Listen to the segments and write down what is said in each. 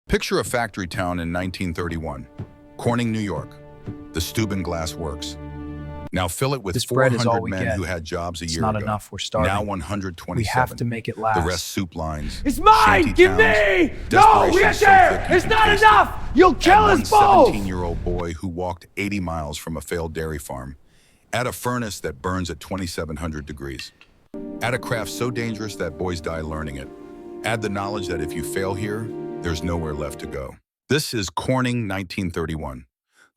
Picture a factory town in 1931, Corning, New York, the Steuben Glass Works. Now fill it with This bread is all 400 we men get. who had jobs a It's year not ago. enough. We're Now starving. We have to 127. make it The rest last. soup lines, It's mine! shanty Give towns, me! No! We desperation are so there! thick you It's can not taste enough! it. You'll kill Add us one both! 17-year-old boy who walked 80 miles from a failed dairy farm. Add a furnace that burns at 2,700 degrees. Add a craft so dangerous that boys die learning it. Add the knowledge that if you fail here, there's nowhere left to go. This is Corning 1931,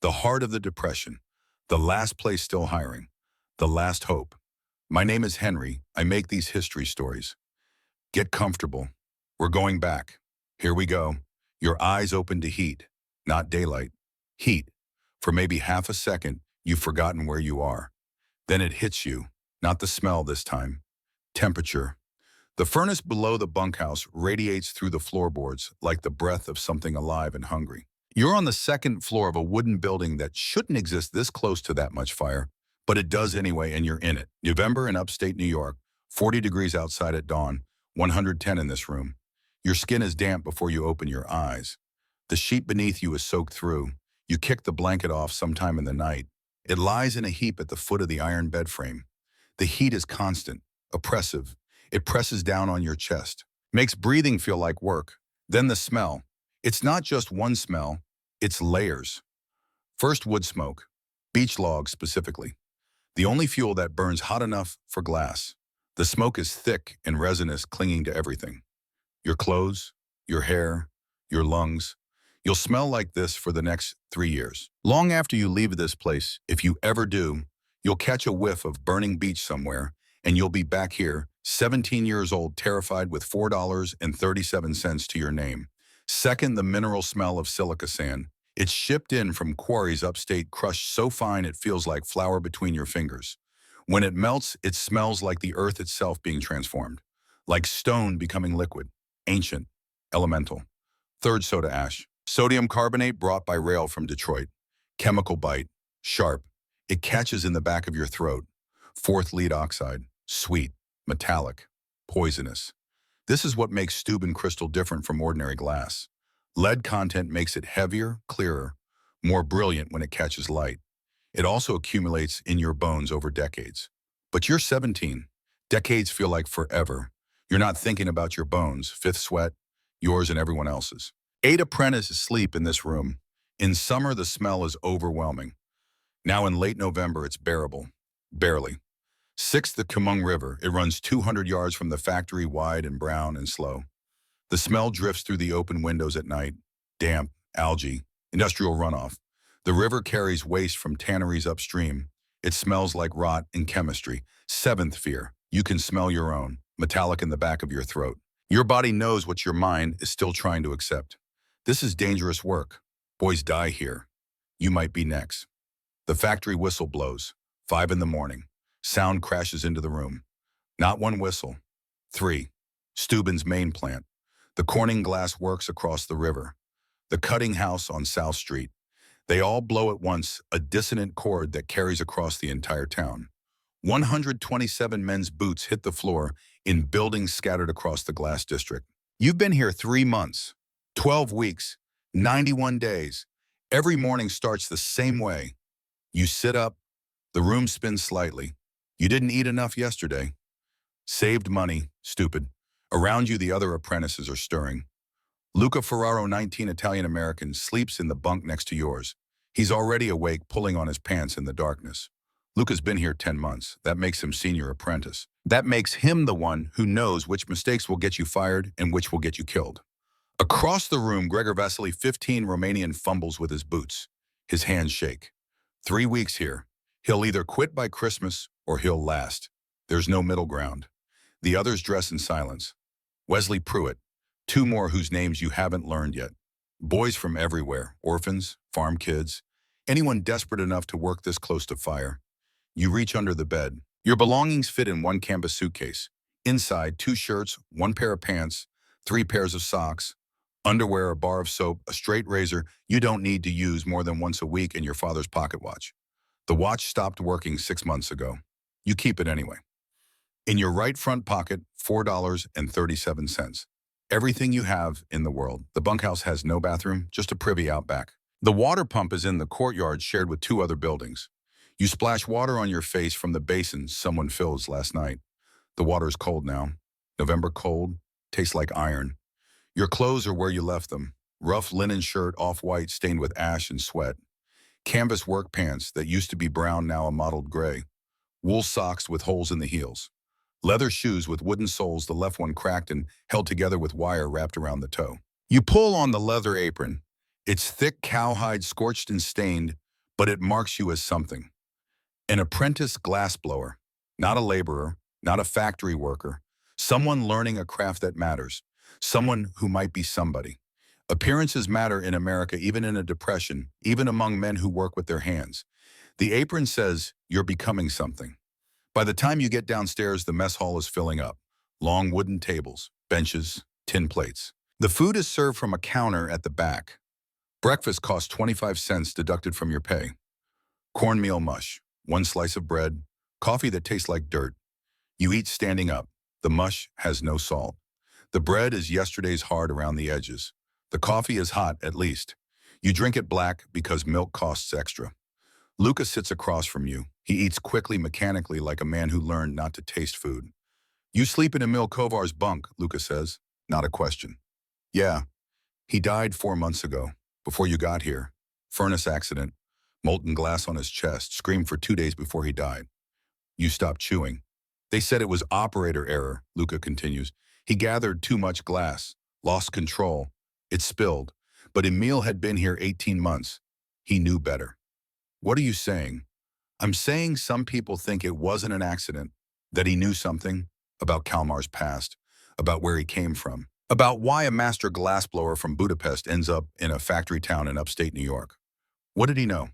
the heart of the Depression, the last place still hiring, the last hope. My name is Henry. I make these history stories. Get comfortable. We're going back. Here we go. Your eyes open to heat, not daylight. Heat. For maybe half a second, you've forgotten where you are. Then it hits you, not the smell this time. Temperature. The furnace below the bunkhouse radiates through the floorboards like the breath of something alive and hungry. You're on the second floor of a wooden building that shouldn't exist this close to that much fire, but it does anyway, and you're in it. November in upstate New York, 40 degrees outside at dawn, 110 in this room. Your skin is damp before you open your eyes. The sheet beneath you is soaked through. You kick the blanket off sometime in the night. It lies in a heap at the foot of the iron bed frame. The heat is constant, oppressive. It presses down on your chest, makes breathing feel like work. Then the smell. It's not just one smell, it's layers. First, wood smoke, beach logs specifically. The only fuel that burns hot enough for glass. The smoke is thick and resinous, clinging to everything. Your clothes, your hair, your lungs. You'll smell like this for the next 3 years. Long after you leave this place, if you ever do, you'll catch a whiff of burning beach somewhere, and you'll be back here, 17 years old, terrified with $4.37 to your name. Second, the mineral smell of silica sand. It's shipped in from quarries upstate, crushed so fine it feels like flour between your fingers. When it melts, it smells like the earth itself being transformed, like stone becoming liquid, ancient, elemental. Third, soda ash. Sodium carbonate brought by rail from Detroit. Chemical bite, sharp. It catches in the back of your throat. Fourth, lead oxide, sweet, metallic, poisonous. This is what makes Steuben crystal different from ordinary glass. Lead content makes it heavier, clearer, more brilliant when it catches light. It also accumulates in your bones over decades. But you're 17. Decades feel like forever. You're not thinking about your bones, fifth sweat, yours and everyone else's. 8 apprentices sleep in this room. In summer, the smell is overwhelming. Now in late November, it's bearable. Barely. Sixth, the Chemung River. It runs 200 yards from the factory, wide and brown and slow. The smell drifts through the open windows at night. Damp, algae, industrial runoff. The river carries waste from tanneries upstream. It smells like rot and chemistry. Seventh fear. You can smell your own, metallic in the back of your throat. Your body knows what your mind is still trying to accept. This is dangerous work. Boys die here. You might be next. The factory whistle blows. 5 in the morning. Sound crashes into the room. Not one whistle. 3. Steuben's main plant. The Corning Glass Works across the river. The cutting house on South Street. They all blow at once, a dissonant chord that carries across the entire town. 127 men's boots hit the floor in buildings scattered across the glass district. You've been here 3 months, 12 weeks, 91 days. Every morning starts the same way. You sit up, the room spins slightly. You didn't eat enough yesterday. Saved money, stupid. Around you, the other apprentices are stirring. Luca Ferraro, 19, Italian-American, sleeps in the bunk next to yours. He's already awake, pulling on his pants in the darkness. Luca's been here 10 months. That makes him senior apprentice. That makes him the one who knows which mistakes will get you fired and which will get you killed. Across the room, Gregor Vasily, 15, Romanian, fumbles with his boots. His hands shake. 3 weeks here. He'll either quit by Christmas or he'll last. There's no middle ground. The others dress in silence. Wesley Pruitt, 2 more whose names you haven't learned yet. Boys from everywhere, orphans, farm kids, anyone desperate enough to work this close to fire. You reach under the bed. Your belongings fit in one canvas suitcase. Inside, 2 shirts, 1 pair of pants, 3 pairs of socks, underwear, a bar of soap, a straight razor you don't need to use more than once a week, and your father's pocket watch. The watch stopped working 6 months ago. You keep it anyway. In your right front pocket, $4.37. Everything you have in the world. The bunkhouse has no bathroom, just a privy out back. The water pump is in the courtyard shared with two other buildings. You splash water on your face from the basin someone fills last night. The water is cold now. November cold, tastes like iron. Your clothes are where you left them. Rough linen shirt, off-white, stained with ash and sweat. Canvas work pants that used to be brown, now a mottled gray. Wool socks with holes in the heels. Leather shoes with wooden soles, the left one cracked and held together with wire wrapped around the toe. You pull on the leather apron. It's thick cowhide, scorched and stained, but it marks you as something. An apprentice glassblower, not a laborer, not a factory worker, someone learning a craft that matters, someone who might be somebody. Appearances matter in America, even in a depression, even among men who work with their hands. The apron says, you're becoming something. By the time you get downstairs, the mess hall is filling up. Long wooden tables, benches, tin plates. The food is served from a counter at the back. Breakfast costs 25 cents deducted from your pay. Cornmeal mush, one slice of bread, coffee that tastes like dirt. You eat standing up. The mush has no salt. The bread is yesterday's hard around the edges. The coffee is hot, at least. You drink it black because milk costs extra. Luca sits across from you. He eats quickly, mechanically, like a man who learned not to taste food. You sleep in Emil Kovar's bunk, Luca says. Not a question. Yeah, he died 4 months ago, before you got here. Furnace accident, molten glass on his chest, screamed for 2 days before he died. You stopped chewing. They said it was operator error, Luca continues. He gathered too much glass, lost control. It spilled. But Emil had been here 18 months. He knew better. What are you saying? I'm saying some people think it wasn't an accident, that he knew something about Kalmar's past, about where he came from, about why a master glassblower from Budapest ends up in a factory town in upstate New York. What did he know?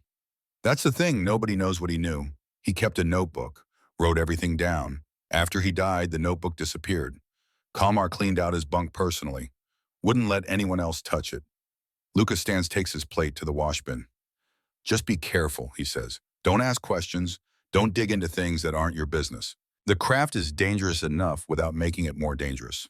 That's the thing, nobody knows what he knew. He kept a notebook, wrote everything down. After he died, the notebook disappeared. Kalmar cleaned out his bunk personally, wouldn't let anyone else touch it. Lucas stands, takes his plate to the wash bin. Just be careful, he says. Don't ask questions. Don't dig into things that aren't your business. The craft is dangerous enough without making it more dangerous.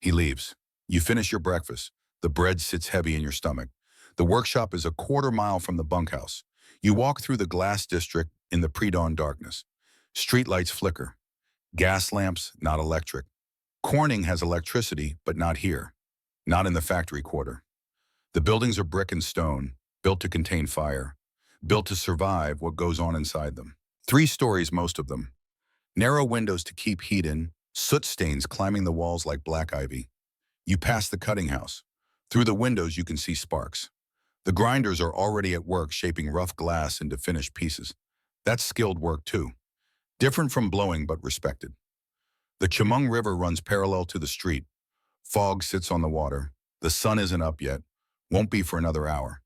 He leaves. You finish your breakfast. The bread sits heavy in your stomach. The workshop is a quarter mile from the bunkhouse. You walk through the glass district in the pre-dawn darkness. Streetlights flicker. Gas lamps, not electric. Corning has electricity, but not here. Not in the factory quarter. The buildings are brick and stone, built to contain fire, built to survive what goes on inside them. 3 stories, most of them. Narrow windows to keep heat in, soot stains climbing the walls like black ivy. You pass the cutting house. Through the windows you can see sparks. The grinders are already at work shaping rough glass into finished pieces. That's skilled work too. Different from blowing, but respected. The Chemung River runs parallel to the street. Fog sits on the water. The sun isn't up yet. Won't be for another hour.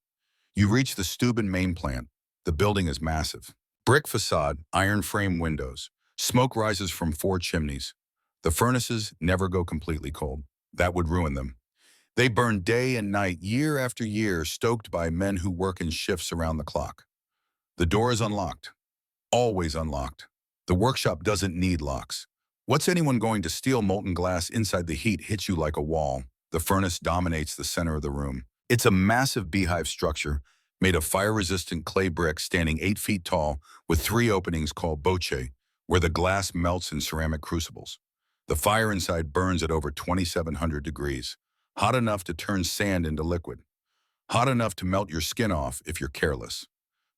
You reach the Steuben main plant. The building is massive. Brick facade, iron frame windows. Smoke rises from 4 chimneys. The furnaces never go completely cold. That would ruin them. They burn day and night, year after year, stoked by men who work in shifts around the clock. The door is unlocked. Always unlocked. The workshop doesn't need locks. What's anyone going to steal? Molten glass inside the heat hits you like a wall. The furnace dominates the center of the room. It's a massive beehive structure made of fire-resistant clay bricks standing 8 feet tall with 3 openings called boche, where the glass melts in ceramic crucibles. The fire inside burns at over 2,700 degrees, hot enough to turn sand into liquid, hot enough to melt your skin off if you're careless.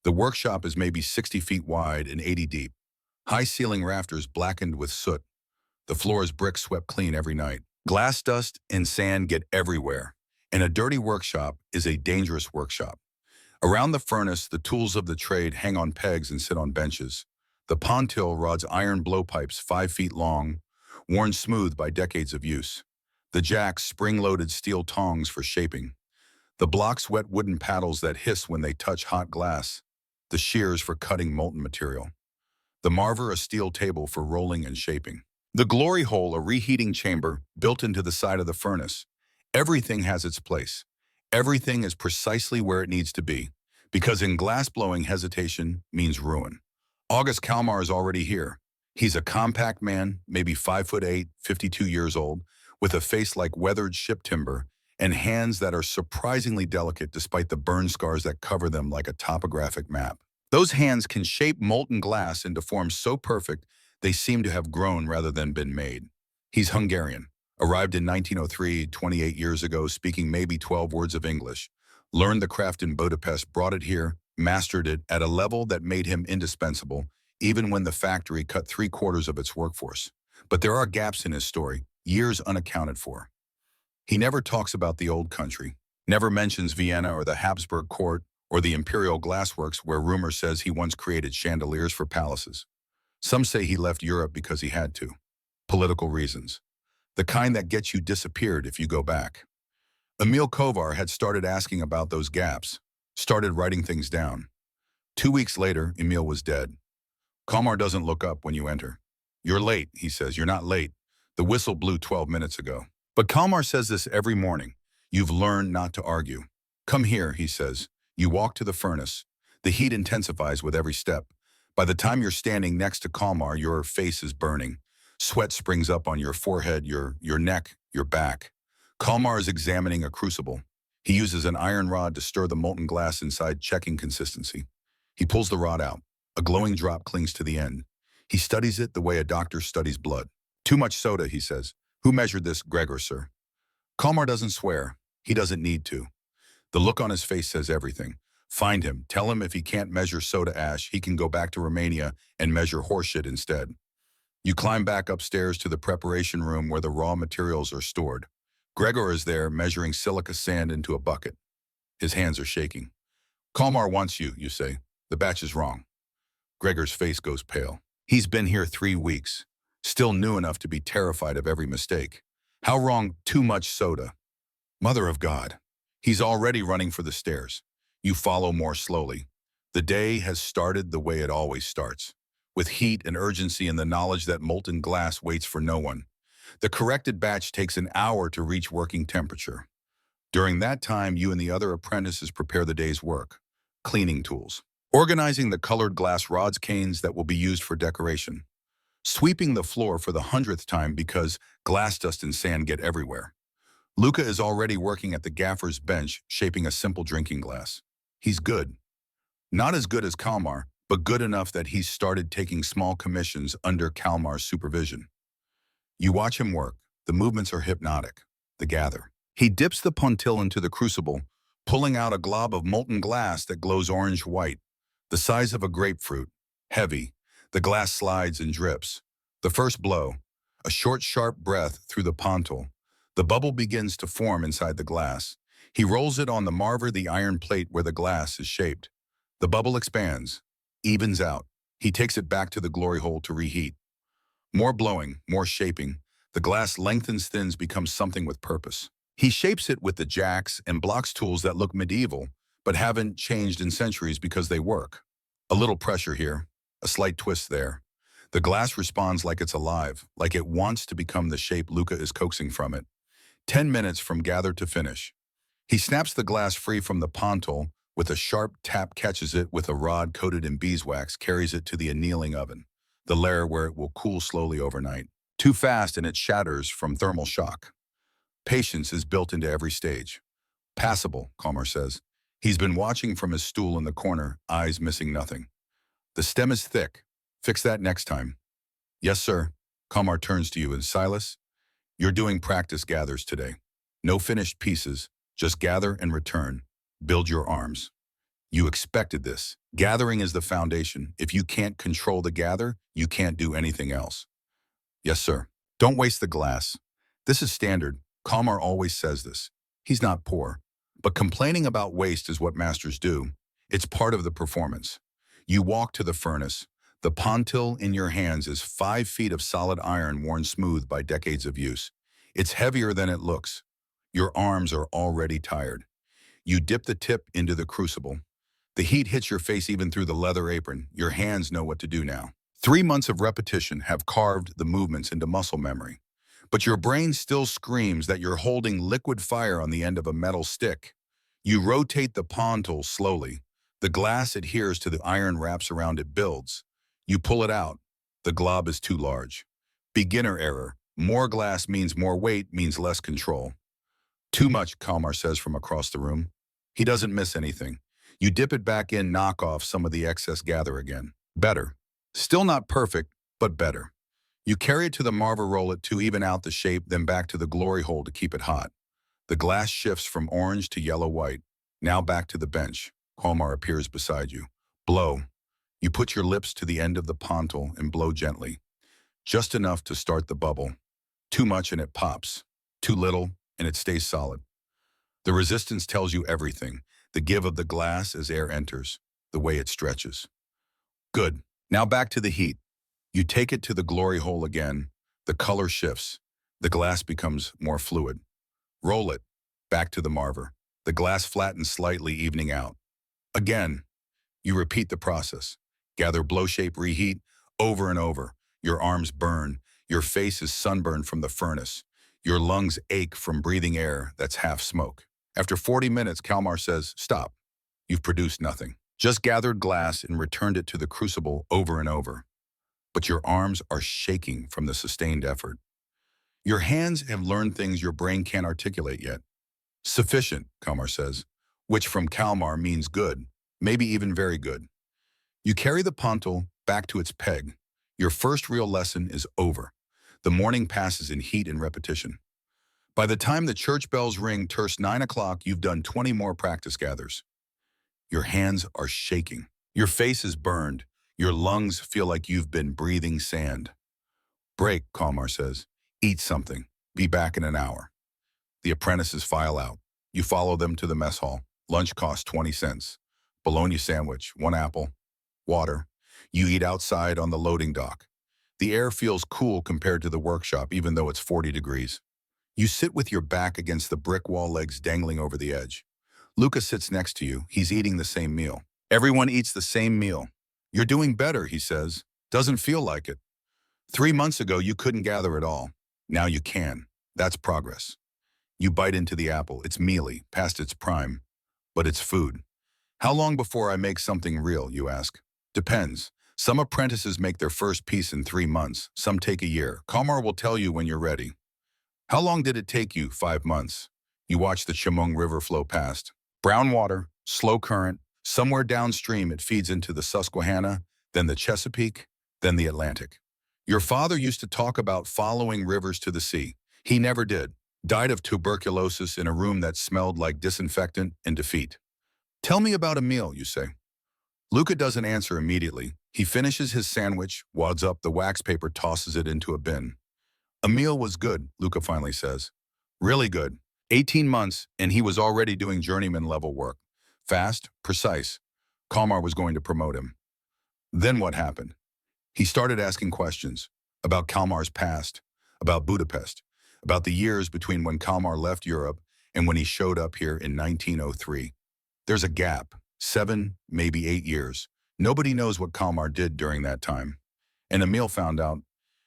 The workshop is maybe 60 feet wide and 80 deep. High ceiling rafters blackened with soot. The floor is brick swept clean every night. Glass dust and sand get everywhere. And a dirty workshop is a dangerous workshop. Around the furnace, the tools of the trade hang on pegs and sit on benches. The pontil rods iron blowpipes 5 feet long, worn smooth by decades of use. The jacks, spring-loaded steel tongs for shaping. The blocks, wet wooden paddles that hiss when they touch hot glass. The shears for cutting molten material. The marver, a steel table for rolling and shaping. The glory hole, a reheating chamber built into the side of the furnace. Everything has its place. Everything is precisely where it needs to be, because in glassblowing, hesitation means ruin. August Kalmar is already here. He's a compact man, maybe 5'8", 52 years old, with a face like weathered ship timber and hands that are surprisingly delicate despite the burn scars that cover them like a topographic map. Those hands can shape molten glass into forms so perfect they seem to have grown rather than been made. He's Hungarian, arrived in 1903, 28 years ago, speaking maybe 12 words of English, learned the craft in Budapest, brought it here, mastered it at a level that made him indispensable, even when the factory cut 3/4 of its workforce. But there are gaps in his story, years unaccounted for. He never talks about the old country, never mentions Vienna or the Habsburg court or the Imperial Glassworks where rumor says he once created chandeliers for palaces. Some say he left Europe because he had to. Political reasons. The kind that gets you disappeared if you go back. Emil Kovar had started asking about those gaps, started writing things down. 2 weeks later, Emil was dead. Kalmar doesn't look up when you enter. You're late, he says. You're not late. The whistle blew 12 minutes ago. But Kalmar says this every morning. You've learned not to argue. Come here, he says. You walk to the furnace. The heat intensifies with every step. By the time you're standing next to Kalmar, your face is burning. Sweat springs up on your forehead, your neck, your back. Kalmar is examining a crucible. He uses an iron rod to stir the molten glass inside, checking consistency. He pulls the rod out. A glowing drop clings to the end. He studies it the way a doctor studies blood. Too much soda, he says. Who measured this, Gregor, sir? Kalmar doesn't swear. He doesn't need to. The look on his face says everything. Find him. Tell him if he can't measure soda ash, he can go back to Romania and measure horseshit instead. You climb back upstairs to the preparation room where the raw materials are stored. Gregor is there measuring silica sand into a bucket. His hands are shaking. Kalmar wants you, you say. The batch is wrong. Gregor's face goes pale. He's been here 3 weeks, still new enough to be terrified of every mistake. How wrong? Too much soda. Mother of God. He's already running for the stairs. You follow more slowly. The day has started the way it always starts, with heat and urgency and the knowledge that molten glass waits for no one. The corrected batch takes an hour to reach working temperature. During that time, you and the other apprentices prepare the day's work. Cleaning tools. Organizing the colored glass rods, canes that will be used for decoration. Sweeping the floor for the 100th time because glass dust and sand get everywhere. Luca is already working at the gaffer's bench, shaping a simple drinking glass. He's good. Not as good as Kalmar, but good enough that he's started taking small commissions under Kalmar's supervision. You watch him work. The movements are hypnotic. The gather. He dips the puntil into the crucible, pulling out a glob of molten glass that glows orange-white, the size of a grapefruit, heavy. The glass slides and drips. The first blow, a short, sharp breath through the puntil. The bubble begins to form inside the glass. He rolls it on the marver, the iron plate where the glass is shaped. The bubble expands, evens out. He takes it back to the glory hole to reheat. More blowing, more shaping. The glass lengthens, thins, becomes something with purpose. He shapes it with the jacks and blocks tools that look medieval, but haven't changed in centuries because they work. A little pressure here, a slight twist there. The glass responds like it's alive, like it wants to become the shape Luca is coaxing from it. 10 minutes from gather to finish. He snaps the glass free from the puntil, with a sharp tap catches it with a rod coated in beeswax, carries it to the annealing oven, the lair where it will cool slowly overnight. Too fast and it shatters from thermal shock. Patience is built into every stage. Passable, Kalmar says. He's been watching from his stool in the corner, eyes missing nothing. The stem is thick. Fix that next time. Yes, sir. Kalmar turns to you and Silas, you're doing practice gathers today. No finished pieces, just gather and return. Build your arms. You expected this. Gathering is the foundation. If you can't control the gather, you can't do anything else. Yes, sir. Don't waste the glass. This is standard. Kalmar always says this. He's not poor. But complaining about waste is what masters do. It's part of the performance. You walk to the furnace. The puntil in your hands is 5 feet of solid iron worn smooth by decades of use. It's heavier than it looks. Your arms are already tired. You dip the tip into the crucible. The heat hits your face even through the leather apron. Your hands know what to do now. 3 months of repetition have carved the movements into muscle memory. But your brain still screams that you're holding liquid fire on the end of a metal stick. You rotate the puntil slowly. The glass adheres to the iron, wraps around it, builds. You pull it out. The glob is too large. Beginner error. More glass means more weight means less control. Too much, Kalmar says from across the room. He doesn't miss anything. You dip it back in, knock off some of the excess, gather again. Better. Still not perfect, but better. You carry it to the marver, roll it to even out the shape, then back to the glory hole to keep it hot. The glass shifts from orange to yellow-white. Now back to the bench. Kalmar appears beside you. Blow. You put your lips to the end of the pontal and blow gently. Just enough to start the bubble. Too much and it pops. Too little and it stays solid. The resistance tells you everything. The give of the glass as air enters. The way it stretches. Good. Now back to the heat. You take it to the glory hole again. The color shifts. The glass becomes more fluid. Roll it. Back to the marver. The glass flattens slightly, evening out. Again. You repeat the process. Gather, blow, shape, reheat, over and over. Your arms burn. Your face is sunburned from the furnace. Your lungs ache from breathing air that's half smoke. After 40 minutes, Kalmar says, stop. You've produced nothing. Just gathered glass and returned it to the crucible over and over. But your arms are shaking from the sustained effort. Your hands have learned things your brain can't articulate yet. Sufficient, Kalmar says, which from Kalmar means good, maybe even very good. You carry the pontal back to its peg. Your first real lesson is over. The morning passes in heat and repetition. By the time the church bells ring terse 9 o'clock, you've done 20 more practice gathers. Your hands are shaking. Your face is burned. Your lungs feel like you've been breathing sand. Break, Kalmar says. Eat something. Be back in an hour. The apprentices file out. You follow them to the mess hall. Lunch costs 20 cents. Bologna sandwich, 1 apple, water. You eat outside on the loading dock. The air feels cool compared to the workshop, even though it's 40 degrees. You sit with your back against the brick wall, legs dangling over the edge. Luca sits next to you. He's eating the same meal. Everyone eats the same meal. You're doing better, he says. Doesn't feel like it. 3 months ago, you couldn't gather at all. Now you can. That's progress. You bite into the apple. It's mealy, past its prime. But it's food. How long before I make something real, you ask? Depends. Some apprentices make their first piece in 3 months. Some take a year. Kalmar will tell you when you're ready. How long did it take you? 5 months. You watch the Chemung River flow past. Brown water, slow current. Somewhere downstream it feeds into the Susquehanna, then the Chesapeake, then the Atlantic. Your father used to talk about following rivers to the sea. He never did. Died of tuberculosis in a room that smelled like disinfectant and defeat. Tell me about a meal, you say. Luca doesn't answer immediately. He finishes his sandwich, wads up the wax paper, tosses it into a bin. A meal was good, Luca finally says. Really good. 18 months, and he was already doing journeyman level work. Fast, precise. Kalmar was going to promote him. Then what happened? He started asking questions about Kalmar's past, about Budapest, about the years between when Kalmar left Europe and when he showed up here in 1903. There's a gap, 7, maybe 8 years. Nobody knows what Kalmar did during that time. And Emil found out.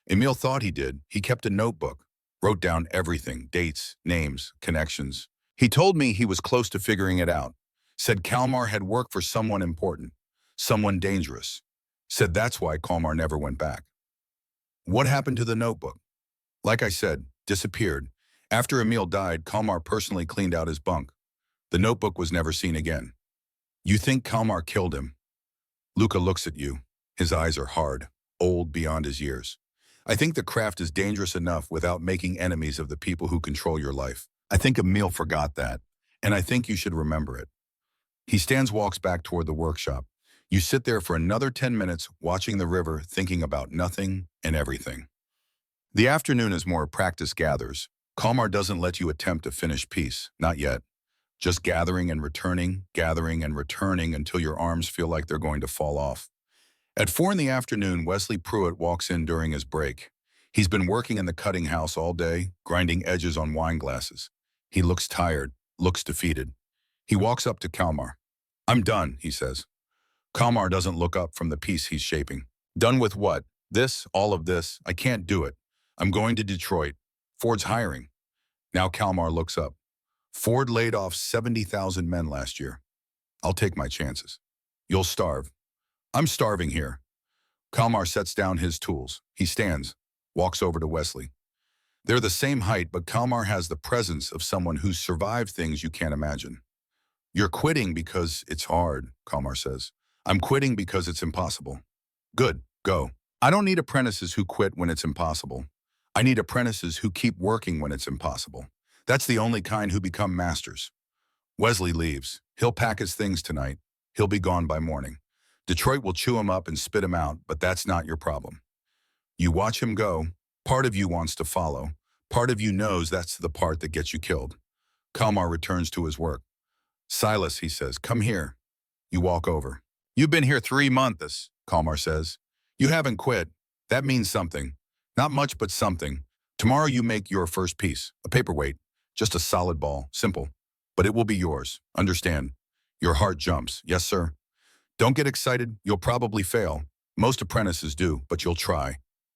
Emil thought he did. He kept a notebook, wrote down everything, dates, names, connections. He told me he was close to figuring it out. Said Kalmar had worked for someone important, someone dangerous. Said that's why Kalmar never went back. What happened to the notebook? Like I said, disappeared. After Emil died, Kalmar personally cleaned out his bunk. The notebook was never seen again. You think Kalmar killed him? Luca looks at you. His eyes are hard, old beyond his years. I think the craft is dangerous enough without making enemies of the people who control your life. I think Emil forgot that, and I think you should remember it. He stands, walks back toward the workshop. You sit there for another 10 minutes, watching the river, thinking about nothing and everything. The afternoon is more practice gathers. Kalmar doesn't let you attempt a finished piece, not yet. Just gathering and returning until your arms feel like they're going to fall off. At 4 in the afternoon, Wesley Pruitt walks in during his break. He's been working in the cutting house all day, grinding edges on wine glasses. He looks tired, looks defeated. He walks up to Kalmar. I'm done, he says. Kalmar doesn't look up from the piece he's shaping. Done with what? This, all of this? I can't do it. I'm going to Detroit. Ford's hiring. Now Kalmar looks up. Ford laid off 70,000 men last year. I'll take my chances. You'll starve. I'm starving here. Kalmar sets down his tools. He stands, walks over to Wesley. They're the same height, but Kalmar has the presence of someone who's survived things you can't imagine. You're quitting because it's hard, Kalmar says. I'm quitting because it's impossible. Good, go. I don't need apprentices who quit when it's impossible. I need apprentices who keep working when it's impossible. That's the only kind who become masters. Wesley leaves. He'll pack his things tonight. He'll be gone by morning. Detroit will chew him up and spit him out, but that's not your problem. You watch him go. Part of you wants to follow. Part of you knows that's the part that gets you killed. Kalmar returns to his work. Silas, he says, come here. You walk over. You've been here 3 months, Kalmar says. You haven't quit. That means something. Not much, but something. Tomorrow you make your first piece, a paperweight, just a solid ball, simple. But it will be yours. Understand? Your heart jumps. Yes, sir. Don't get excited. You'll probably fail. Most apprentices do, but you'll try.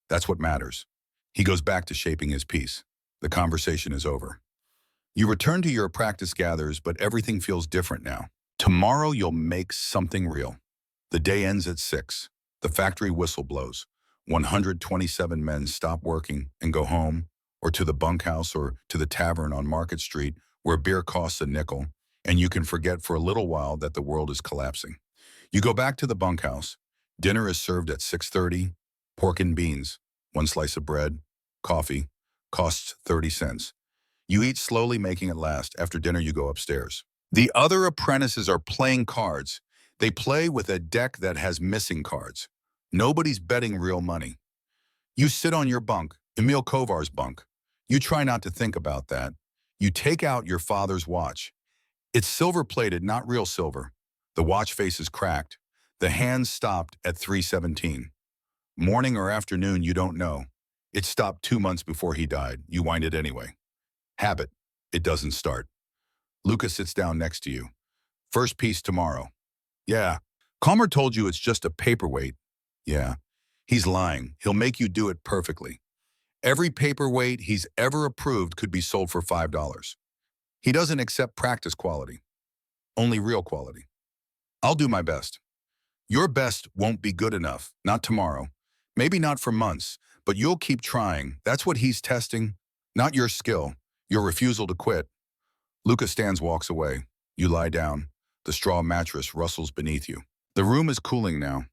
That's what matters. He goes back to shaping his piece. The conversation is over. You return to your practice gathers, but everything feels different now. Tomorrow you'll make something real. The day ends at 6. The factory whistle blows. 127 men stop working and go home, or to the bunkhouse, or to the tavern on Market Street, where beer costs a nickel, and you can forget for a little while that the world is collapsing. You go back to the bunkhouse. Dinner is served at 6:30. Pork and beans, 1 slice of bread, coffee, costs 30 cents. You eat slowly, making it last. After dinner, you go upstairs. The other apprentices are playing cards. They play with a deck that has missing cards. Nobody's betting real money. You sit on your bunk, Emil Kovar's bunk. You try not to think about that. You take out your father's watch. It's silver-plated, not real silver. The watch face is cracked. The hands stopped at 3:17. Morning or afternoon, you don't know. It stopped 2 months before he died. You wind it anyway. Habit. It doesn't start. Luca sits down next to you. First piece tomorrow. Yeah. Kalmar told you it's just a paperweight. Yeah. He's lying. He'll make you do it perfectly. Every paperweight he's ever approved could be sold for $5. He doesn't accept practice quality. Only real quality. I'll do my best. Your best won't be good enough. Not tomorrow. Maybe not for months, but you'll keep trying. That's what he's testing. Not your skill. Your refusal to quit. Luca stands, walks away. You lie down. The straw mattress rustles beneath you. The room is cooling now.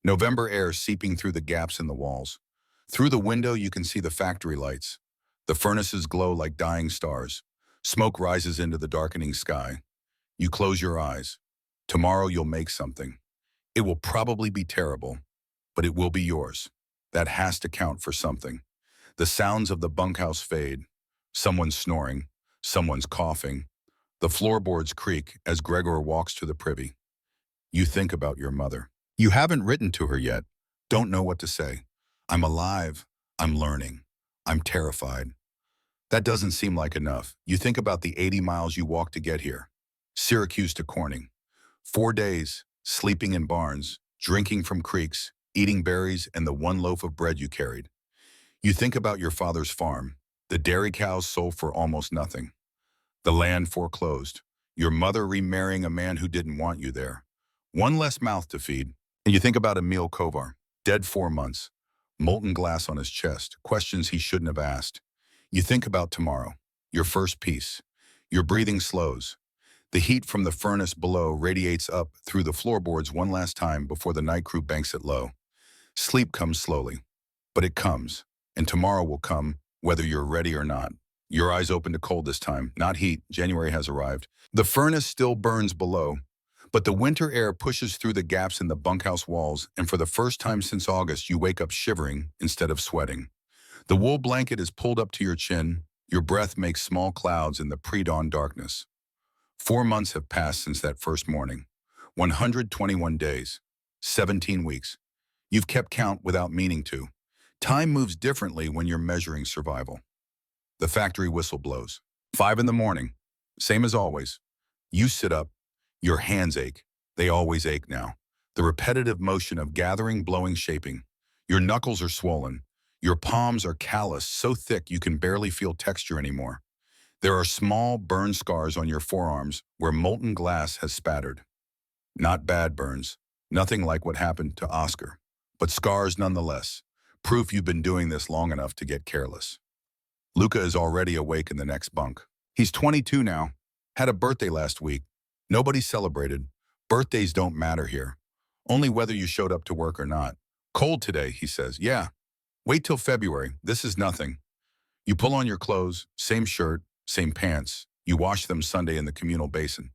November air seeping through the gaps in the walls. Through the window, you can see the factory lights. The furnaces glow like dying stars. Smoke rises into the darkening sky. You close your eyes. Tomorrow you'll make something. It will probably be terrible, but it will be yours. That has to count for something. The sounds of the bunkhouse fade. Someone's snoring. Someone's coughing. The floorboards creak as Gregor walks to the privy. You think about your mother. You haven't written to her yet. Don't know what to say. I'm alive. I'm learning. I'm terrified. That doesn't seem like enough. You think about the 80 miles you walked to get here. Syracuse to Corning. 4 days, sleeping in barns, drinking from creeks, eating berries, and the 1 loaf of bread you carried. You think about your father's farm. The dairy cows sold for almost nothing. The land foreclosed. Your mother remarrying a man who didn't want you there. 1 less mouth to feed. And you think about Emil Kovar, dead 4 months. Molten glass on his chest, questions he shouldn't have asked. You think about tomorrow, your first piece. Your breathing slows. The heat from the furnace below radiates up through the floorboards one last time before the night crew banks it low. Sleep comes slowly, but it comes, and tomorrow will come whether you're ready or not. Your eyes open to cold this time, not heat. January has arrived. The furnace still burns below, but the winter air pushes through the gaps in the bunkhouse walls, and for the first time since August, you wake up shivering instead of sweating. The wool blanket is pulled up to your chin. Your breath makes small clouds in the pre-dawn darkness. 4 months have passed since that first morning. 121 days. 17 weeks. You've kept count without meaning to. Time moves differently when you're measuring survival. The factory whistle blows. 5 in the morning. Same as always. You sit up. Your hands ache. They always ache now. The repetitive motion of gathering, blowing, shaping. Your knuckles are swollen. Your palms are calloused, so thick you can barely feel texture anymore. There are small burn scars on your forearms where molten glass has spattered. Not bad burns. Nothing like what happened to Oscar. But scars nonetheless. Proof you've been doing this long enough to get careless. Luca is already awake in the next bunk. He's 22 now. Had a birthday last week. Nobody celebrated. Birthdays don't matter here. Only whether you showed up to work or not. Cold today, he says. Yeah. Wait till February. This is nothing. You pull on your clothes, same shirt, same pants. You wash them Sunday in the communal basin.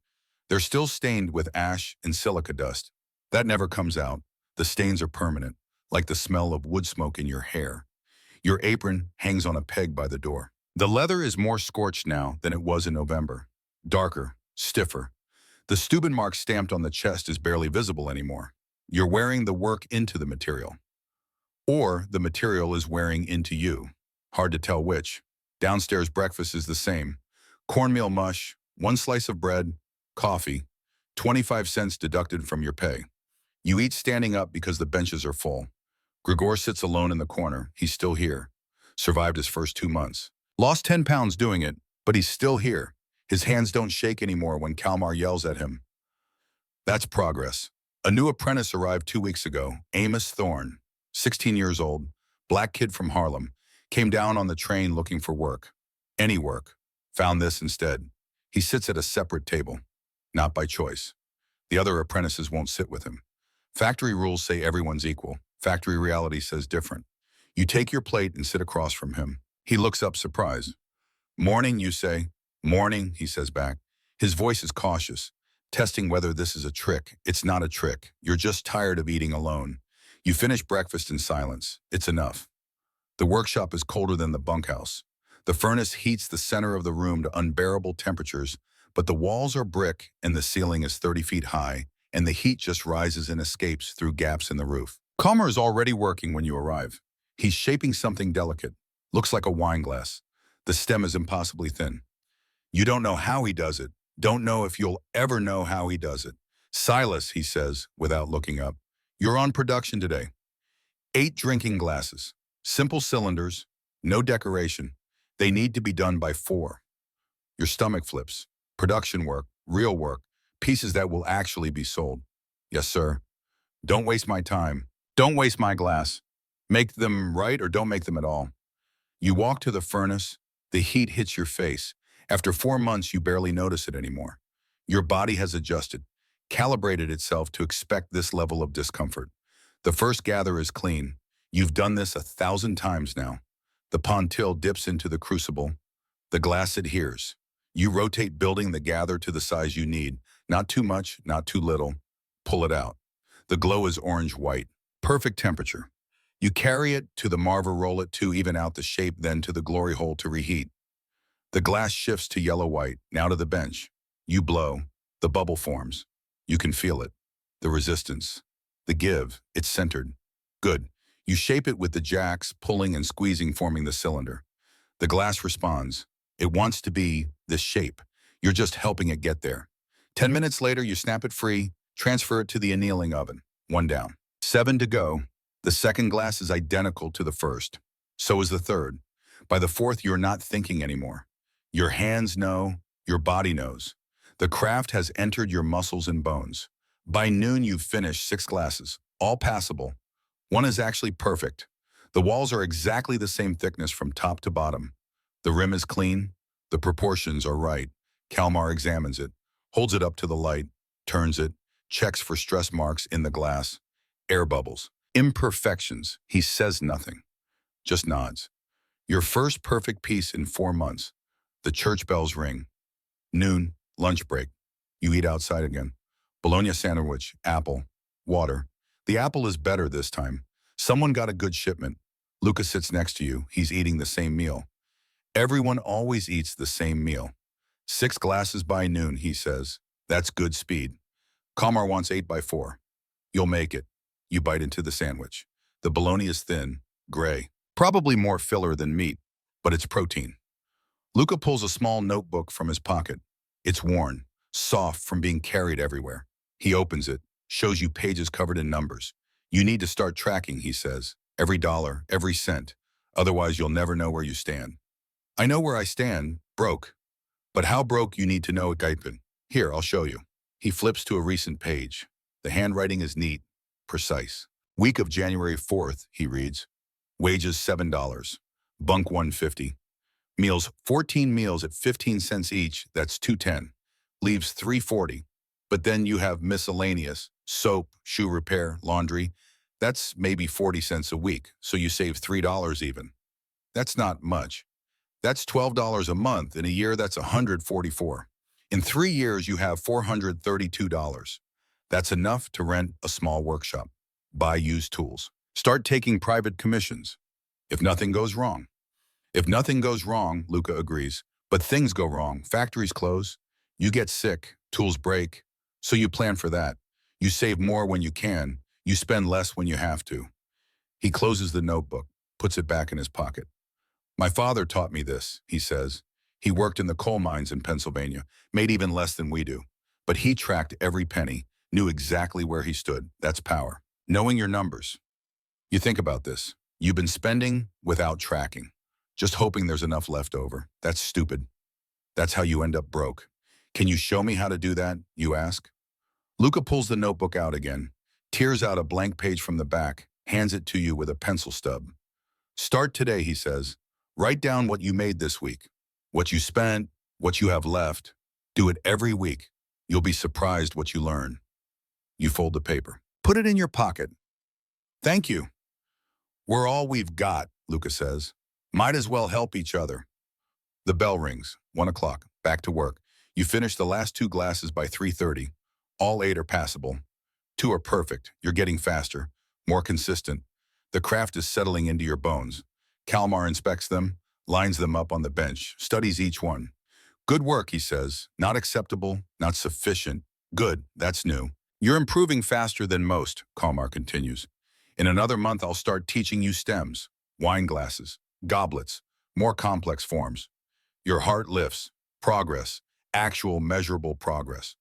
They're still stained with ash and silica dust. That never comes out. The stains are permanent, like the smell of wood smoke in your hair. Your apron hangs on a peg by the door. The leather is more scorched now than it was in November. Darker, stiffer. The Steuben mark stamped on the chest is barely visible anymore. You're wearing the work into the material. Or the material is wearing into you. Hard to tell which. Downstairs breakfast is the same. Cornmeal mush, one slice of bread, coffee, 25 cents deducted from your pay. You eat standing up because the benches are full. Grigor sits alone in the corner. He's still here. Survived his first 2 months. Lost 10 pounds doing it, but he's still here. His hands don't shake anymore when Kalmar yells at him. That's progress. A new apprentice arrived 2 weeks ago, Amos Thorne, 16 years old, black kid from Harlem, came down on the train looking for work. Any work. Found this instead. He sits at a separate table. Not by choice. The other apprentices won't sit with him. Factory rules say everyone's equal. Factory reality says different. You take your plate and sit across from him. He looks up surprised. Morning, you say. Morning, he says back. His voice is cautious, testing whether this is a trick. It's not a trick. You're just tired of eating alone. You finish breakfast in silence. It's enough. The workshop is colder than the bunkhouse. The furnace heats the center of the room to unbearable temperatures, but the walls are brick and the ceiling is 30 feet high, and the heat just rises and escapes through gaps in the roof. Kalmar is already working when you arrive. He's shaping something delicate. Looks like a wine glass. The stem is impossibly thin. You don't know how he does it. Don't know if you'll ever know how he does it. Silas, he says, without looking up, you're on production today. 8 drinking glasses. Simple cylinders. No decoration. They need to be done by 4. Your stomach flips. Production work. Real work. Pieces that will actually be sold. Yes, sir. Don't waste my time. Don't waste my glass. Make them right or don't make them at all. You walk to the furnace. The heat hits your face. After 4 months, you barely notice it anymore. Your body has adjusted, calibrated itself to expect this level of discomfort. The first gather is clean. You've done this 1,000 times now. The pontil dips into the crucible. The glass adheres. You rotate building the gather to the size you need. Not too much, not too little. Pull it out. The glow is orange-white. Perfect temperature. You carry it to the marver, roll it to even out the shape, then to the glory hole to reheat. The glass shifts to yellow-white, now to the bench. You blow. The bubble forms. You can feel it. The resistance. The give. It's centered. Good. You shape it with the jacks, pulling and squeezing, forming the cylinder. The glass responds. It wants to be this shape. You're just helping it get there. 10 minutes later, you snap it free, transfer it to the annealing oven. 1 down. 7 to go. The second glass is identical to the first. So is the third. By the 4th, you're not thinking anymore. Your hands know, your body knows. The craft has entered your muscles and bones. By noon, you've finished 6 glasses, all passable. 1 is actually perfect. The walls are exactly the same thickness from top to bottom. The rim is clean. The proportions are right. Kalmar examines it, holds it up to the light, turns it, checks for stress marks in the glass. Air bubbles. Imperfections. He says nothing. Just nods. Your first perfect piece in 4 months. The church bells ring. Noon, lunch break. You eat outside again. Bologna sandwich, apple, water. The apple is better this time. Someone got a good shipment. Luca sits next to you. He's eating the same meal. Everyone always eats the same meal. 6 glasses by noon, he says. That's good speed. Kalmar wants 8 by 4. You'll make it. You bite into the sandwich. The bologna is thin, gray. Probably more filler than meat, but it's protein. Luca pulls a small notebook from his pocket. It's worn, soft from being carried everywhere. He opens it, shows you pages covered in numbers. You need to start tracking, he says. Every dollar, every cent. Otherwise, you'll never know where you stand. I know where I stand, broke. But how broke you need to know, Gaipen. Here, I'll show you. He flips to a recent page. The handwriting is neat, precise. Week of January 4th, he reads. Wages $7. Bunk $150. Meals, 14 meals at 15 cents each, that's 210. Leaves 340. But then you have miscellaneous, soap, shoe repair, laundry. That's maybe 40 cents a week, so you save $3 even. That's not much. That's $12 a month. In a year, that's 144. In 3 years, you have $432. That's enough to rent a small workshop, buy used tools, start taking private commissions. If nothing goes wrong. If nothing goes wrong, Luca agrees, but things go wrong. Factories close. You get sick. Tools break. So you plan for that. You save more when you can. You spend less when you have to. He closes the notebook, puts it back in his pocket. My father taught me this, he says. He worked in the coal mines in Pennsylvania, made even less than we do. But he tracked every penny, knew exactly where he stood. That's power. Knowing your numbers. You think about this. You've been spending without tracking, just hoping there's enough left over. That's stupid. That's how you end up broke. Can you show me how to do that, you ask? Luca pulls the notebook out again, tears out a blank page from the back, hands it to you with a pencil stub. Start today, he says. Write down what you made this week, what you spent, what you have left. Do it every week. You'll be surprised what you learn. You fold the paper. Put it in your pocket. Thank you. We're all we've got, Luca says. Might as well help each other. The bell rings. 1 o'clock. Back to work. You finish the last 2 glasses by 3:30. All 8 are passable. 2 are perfect. You're getting faster, more consistent. The craft is settling into your bones. Kalmar inspects them, lines them up on the bench, studies each one. Good work, he says. Not acceptable, not sufficient. Good, that's new. You're improving faster than most, Kalmar continues. In another month, I'll start teaching you stems, wine glasses, goblets, more complex forms. Your heart lifts. Progress. Actual measurable progress.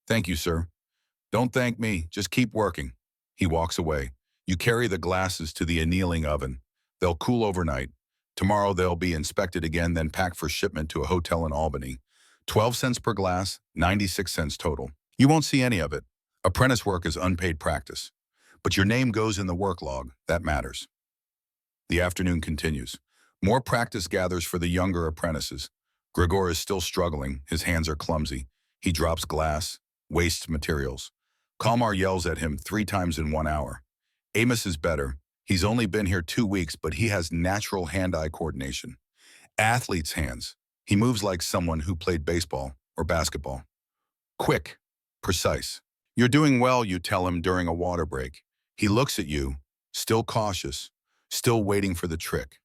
Thank you, sir. Don't thank me. Just keep working. He walks away. You carry the glasses to the annealing oven. They'll cool overnight. Tomorrow they'll be inspected again, then packed for shipment to a hotel in Albany. 12 cents per glass, 96 cents total. You won't see any of it. Apprentice work is unpaid practice. But your name goes in the work log. That matters. The afternoon continues. More practice gathers for the younger apprentices. Gregor is still struggling. His hands are clumsy. He drops glass, wastes materials. Kalmar yells at him 3 times in 1 hour. Amos is better. He's only been here 2 weeks, but he has natural hand-eye coordination. Athlete's hands. He moves like someone who played baseball or basketball. Quick, precise. You're doing well, you tell him during a water break. He looks at you, still cautious, still waiting for the trick.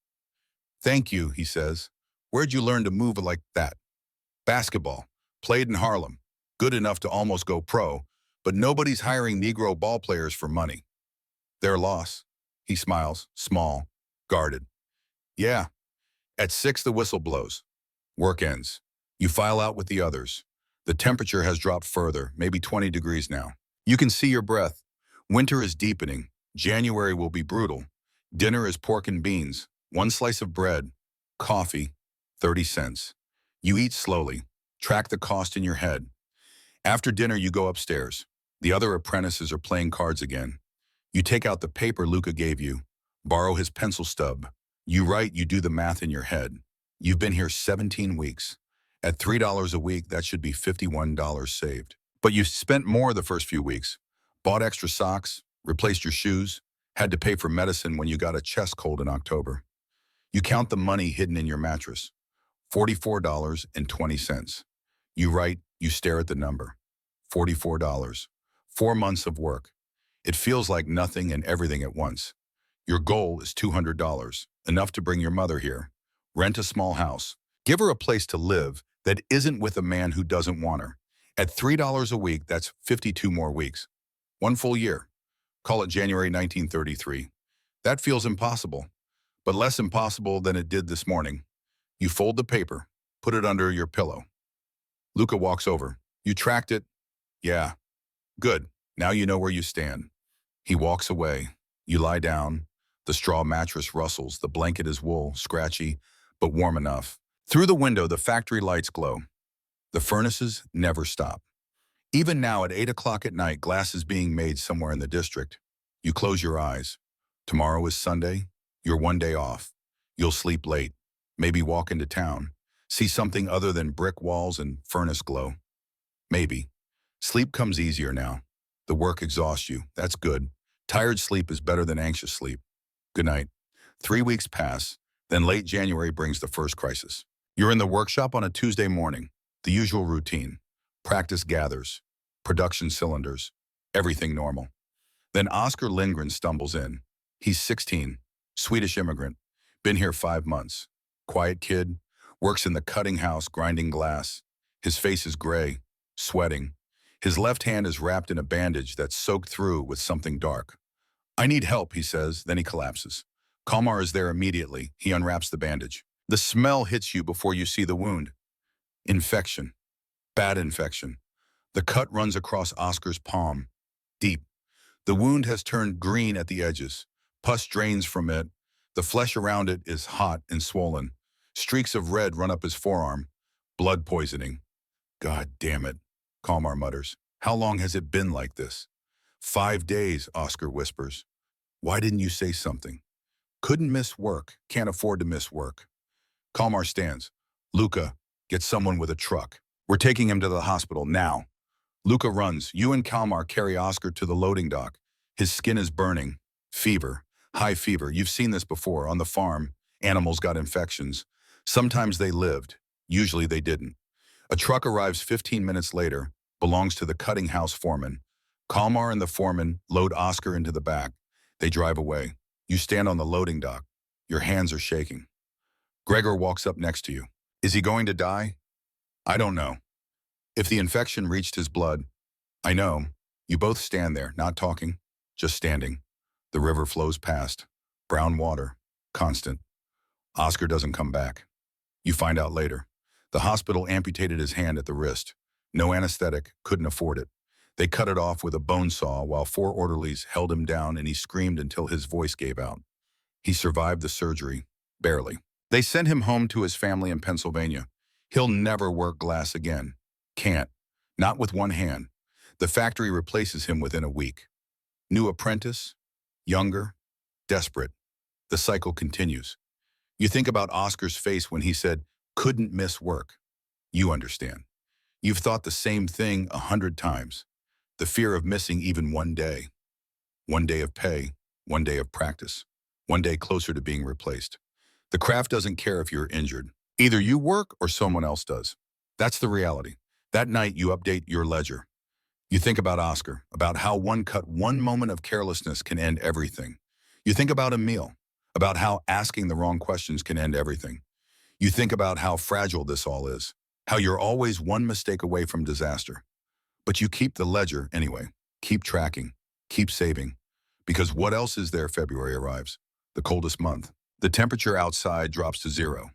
Thank you, he says. Where'd you learn to move like that? Basketball. Played in Harlem. Good enough to almost go pro, but nobody's hiring Negro ball players for money. Their loss. He smiles, small, guarded. Yeah. At 6, the whistle blows. Work ends. You file out with the others. The temperature has dropped further, maybe 20 degrees now. You can see your breath. Winter is deepening. January will be brutal. Dinner is pork and beans, 1 slice of bread, coffee, 30 cents. You eat slowly. Track the cost in your head. After dinner, you go upstairs. The other apprentices are playing cards again. You take out the paper Luca gave you, borrow his pencil stub. You write, you do the math in your head. You've been here 17 weeks. At $3 a week, that should be $51 saved. But you spent more the first few weeks. Bought extra socks, replaced your shoes, had to pay for medicine when you got a chest cold in October. You count the money hidden in your mattress. $44.20. You write, you stare at the number. $44. 4 months of work. It feels like nothing and everything at once. Your goal is $200, enough to bring your mother here. Rent a small house. Give her a place to live that isn't with a man who doesn't want her. At $3 a week, that's 52 more weeks. 1 full year. Call it January 1933. That feels impossible, but less impossible than it did this morning. You fold the paper, put it under your pillow. Luca walks over. You tracked it? Yeah. Good. Now you know where you stand. He walks away. You lie down. The straw mattress rustles. The blanket is wool, scratchy, but warm enough. Through the window, the factory lights glow. The furnaces never stop. Even now at 8 o'clock at night, glass is being made somewhere in the district. You close your eyes. Tomorrow is Sunday. You're 1 day off. You'll sleep late. Maybe walk into town. See something other than brick walls and furnace glow. Maybe. Sleep comes easier now. The work exhausts you. That's good. Tired sleep is better than anxious sleep. Good night. 3 weeks pass. Then late January brings the first crisis. You're in the workshop on a Tuesday morning. The usual routine. Practice gathers. Production cylinders. Everything normal. Then Oscar Lindgren stumbles in. He's 16. Swedish immigrant. Been here 5 months. Quiet kid. Works in the cutting house grinding glass. His face is gray. Sweating. His left hand is wrapped in a bandage that's soaked through with something dark. I need help, he says, then he collapses. Kalmar is there immediately. He unwraps the bandage. The smell hits you before you see the wound. Infection. Bad infection. The cut runs across Oscar's palm. Deep. The wound has turned green at the edges. Pus drains from it. The flesh around it is hot and swollen. Streaks of red run up his forearm. Blood poisoning. God damn it, Kalmar mutters. How long has it been like this? 5 days, Oscar whispers. Why didn't you say something? Couldn't miss work. Can't afford to miss work. Kalmar stands. Luca, get someone with a truck. We're taking him to the hospital now. Luca runs. You and Kalmar carry Oscar to the loading dock. His skin is burning. Fever. High fever. You've seen this before. On the farm, animals got infections. Sometimes they lived. Usually they didn't. A truck arrives 15 minutes later. Belongs to the cutting house foreman. Kalmar and the foreman load Oscar into the back. They drive away. You stand on the loading dock. Your hands are shaking. Gregor walks up next to you. Is he going to die? I don't know. If the infection reached his blood, I know. You both stand there, not talking, just standing. The river flows past. Brown water. Constant. Oscar doesn't come back. You find out later. The hospital amputated his hand at the wrist. No anesthetic, couldn't afford it. They cut it off with a bone saw while 4 orderlies held him down and he screamed until his voice gave out. He survived the surgery, barely. They sent him home to his family in Pennsylvania. He'll never work glass again. Can't. Not with one hand. The factory replaces him within a week. New apprentice, younger, desperate. The cycle continues. You think about Oscar's face when he said, couldn't miss work. You understand. You've thought the same thing 100 times. The fear of missing even one day. One day of pay, one day of practice, one day closer to being replaced. The craft doesn't care if you're injured. Either you work or someone else does. That's the reality. That night you update your ledger. You think about Oscar, about how one moment of carelessness can end everything. You think about Emil, about how asking the wrong questions can end everything. You think about how fragile this all is, how you're always one mistake away from disaster. But you keep the ledger anyway. Keep tracking. Keep saving. Because what else is there? February arrives. The coldest month. The temperature outside drops to 0.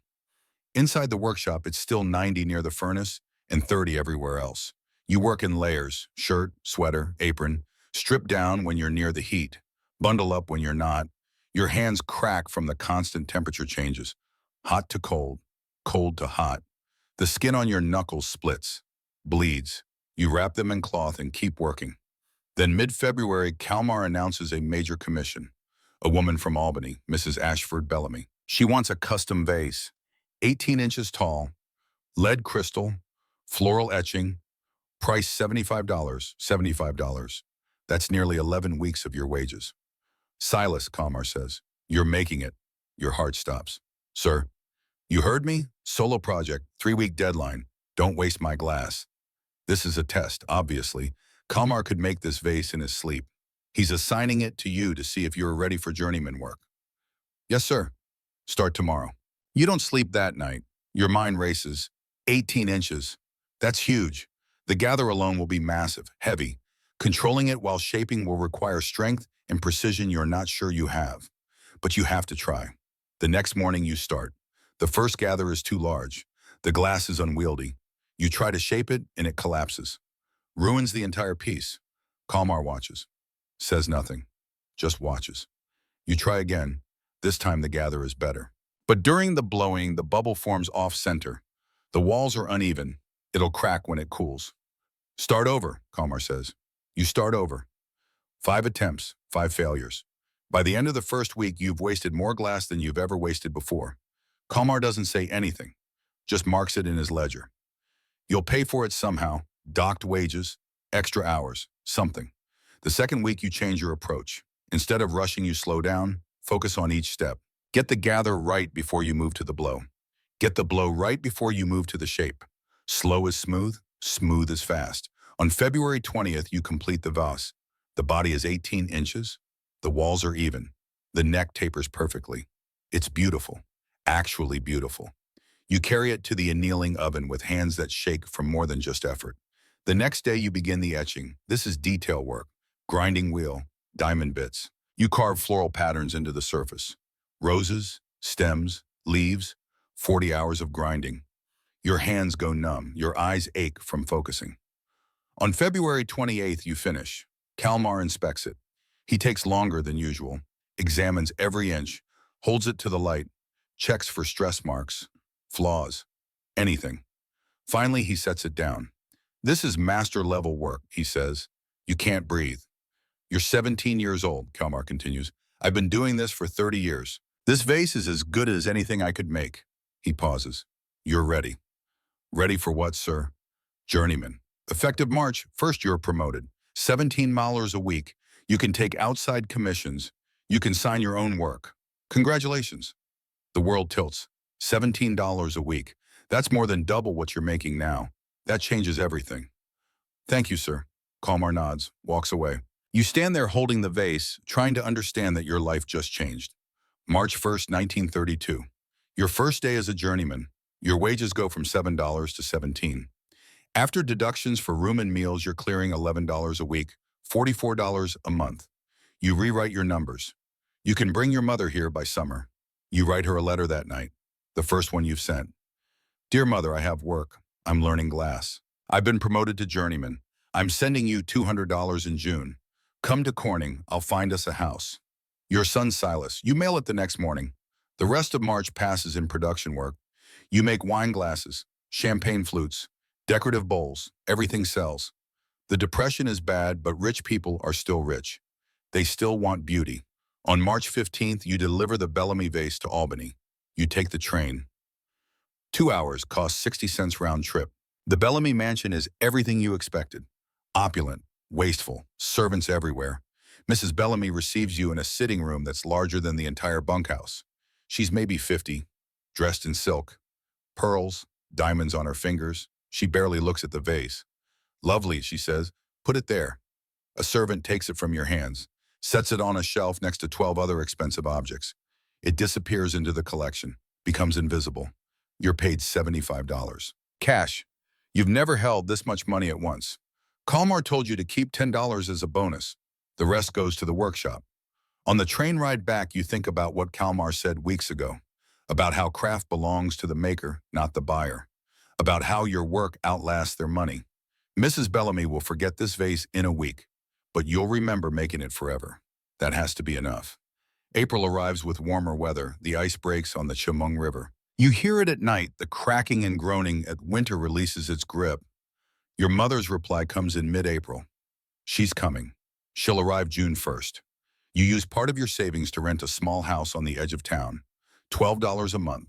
Inside the workshop, it's still 90 near the furnace and 30 everywhere else. You work in layers, shirt, sweater, apron, strip down when you're near the heat, bundle up when you're not. Your hands crack from the constant temperature changes. Hot to cold, cold to hot. The skin on your knuckles splits, bleeds. You wrap them in cloth and keep working. Then mid-February, Kalmar announces a major commission. A woman from Albany, Mrs. Ashford Bellamy. She wants a custom vase, 18 inches tall, lead crystal, floral etching, price $75, $75. That's nearly 11 weeks of your wages. Silas, Kalmar says, you're making it. Your heart stops. Sir, you heard me? Solo project, 3-week deadline. Don't waste my glass. This is a test, obviously. Kalmar could make this vase in his sleep. He's assigning it to you to see if you're ready for journeyman work. Yes, sir. Start tomorrow. You don't sleep that night. Your mind races. 18 inches. That's huge. The gather alone will be massive, heavy. Controlling it while shaping will require strength and precision you're not sure you have. But you have to try. The next morning you start. The first gather is too large. The glass is unwieldy. You try to shape it and it collapses. Ruins the entire piece. Kalmar watches. Says nothing. Just watches. You try again. This time the gather is better. But during the blowing, the bubble forms off-center. The walls are uneven. It'll crack when it cools. Start over, Kalmar says. You start over. 5 attempts, 5 failures. By the end of the first week, you've wasted more glass than you've ever wasted before. Kalmar doesn't say anything, just marks it in his ledger. You'll pay for it somehow, docked wages, extra hours, something. The second week you change your approach. Instead of rushing, you slow down, focus on each step. Get the gather right before you move to the blow. Get the blow right before you move to the shape. Slow is smooth, smooth is fast. On February 20th, you complete the vase. The body is 18 inches. The walls are even. The neck tapers perfectly. It's beautiful, actually beautiful. You carry it to the annealing oven with hands that shake from more than just effort. The next day you begin the etching. This is detail work, grinding wheel, diamond bits. You carve floral patterns into the surface. Roses, stems, leaves, 40 hours of grinding. Your hands go numb, your eyes ache from focusing. On February 28th you finish. Kalmar inspects it. He takes longer than usual, examines every inch, holds it to the light, checks for stress marks, flaws, anything. Finally, he sets it down. This is master-level work, he says. You can't breathe. You're 17 years old, Kalmar continues. I've been doing this for 30 years. This vase is as good as anything I could make. He pauses. You're ready. Ready for what, sir? Journeyman. Effective March 1st, you're promoted. $17 a week. You can take outside commissions. You can sign your own work. Congratulations. The world tilts. $17 a week. That's more than double what you're making now. That changes everything. Thank you, sir. Kalmar nods, walks away. You stand there holding the vase, trying to understand that your life just changed. March 1st, 1932. Your first day as a journeyman. Your wages go from $7 to $17. After deductions for room and meals, you're clearing $11 a week, $44 a month. You rewrite your numbers. You can bring your mother here by summer. You write her a letter that night, the first one you've sent. Dear mother, I have work. I'm learning glass. I've been promoted to journeyman. I'm sending you $200 in June. Come to Corning, I'll find us a house. Your son Silas, you mail it the next morning. The rest of March passes in production work. You make wine glasses, champagne flutes, decorative bowls, everything sells. The depression is bad, but rich people are still rich. They still want beauty. On March 15th, you deliver the Bellamy vase to Albany. You take the train. 2 hours, costs 60 cents round trip. The Bellamy mansion is everything you expected. Opulent, wasteful, servants everywhere. Mrs. Bellamy receives you in a sitting room that's larger than the entire bunkhouse. She's maybe 50, dressed in silk, pearls, diamonds on her fingers. She barely looks at the vase. Lovely, she says, put it there. A servant takes it from your hands, sets it on a shelf next to 12 other expensive objects. It disappears into the collection, becomes invisible. You're paid $75. Cash. You've never held this much money at once. Kalmar told you to keep $10 as a bonus. The rest goes to the workshop. On the train ride back, you think about what Kalmar said weeks ago, about how craft belongs to the maker, not the buyer, about how your work outlasts their money. Mrs. Bellamy will forget this vase in a week, but you'll remember making it forever. That has to be enough. April arrives with warmer weather. The ice breaks on the Chemung River. You hear it at night, the cracking and groaning as winter releases its grip. Your mother's reply comes in mid-April. She's coming. She'll arrive June 1st. You use part of your savings to rent a small house on the edge of town. $12 a month.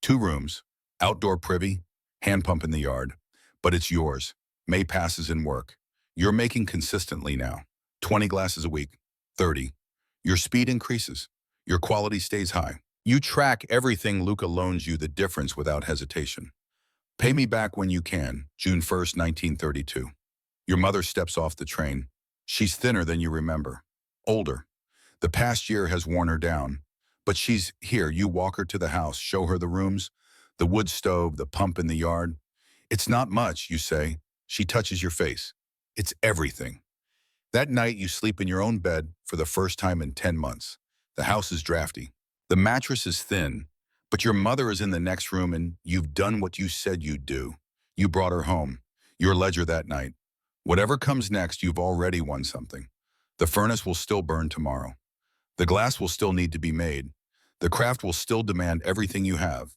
2 rooms, outdoor privy, hand pump in the yard. But it's yours. May passes in work. You're making consistently now. 20 glasses a week, 30. Your speed increases. Your quality stays high. You track everything. Luca loans you the difference without hesitation. Pay me back when you can, June 1st, 1932. Your mother steps off the train. She's thinner than you remember. Older. The past year has worn her down. But she's here. You walk her to the house, show her the rooms, the wood stove, the pump in the yard. It's not much, you say. She touches your face. It's everything. That night, you sleep in your own bed for the first time in 10 months. The house is drafty. The mattress is thin, but your mother is in the next room and you've done what you said you'd do. You brought her home. Your ledger that night. Whatever comes next, you've already won something. The furnace will still burn tomorrow. The glass will still need to be made. The craft will still demand everything you have.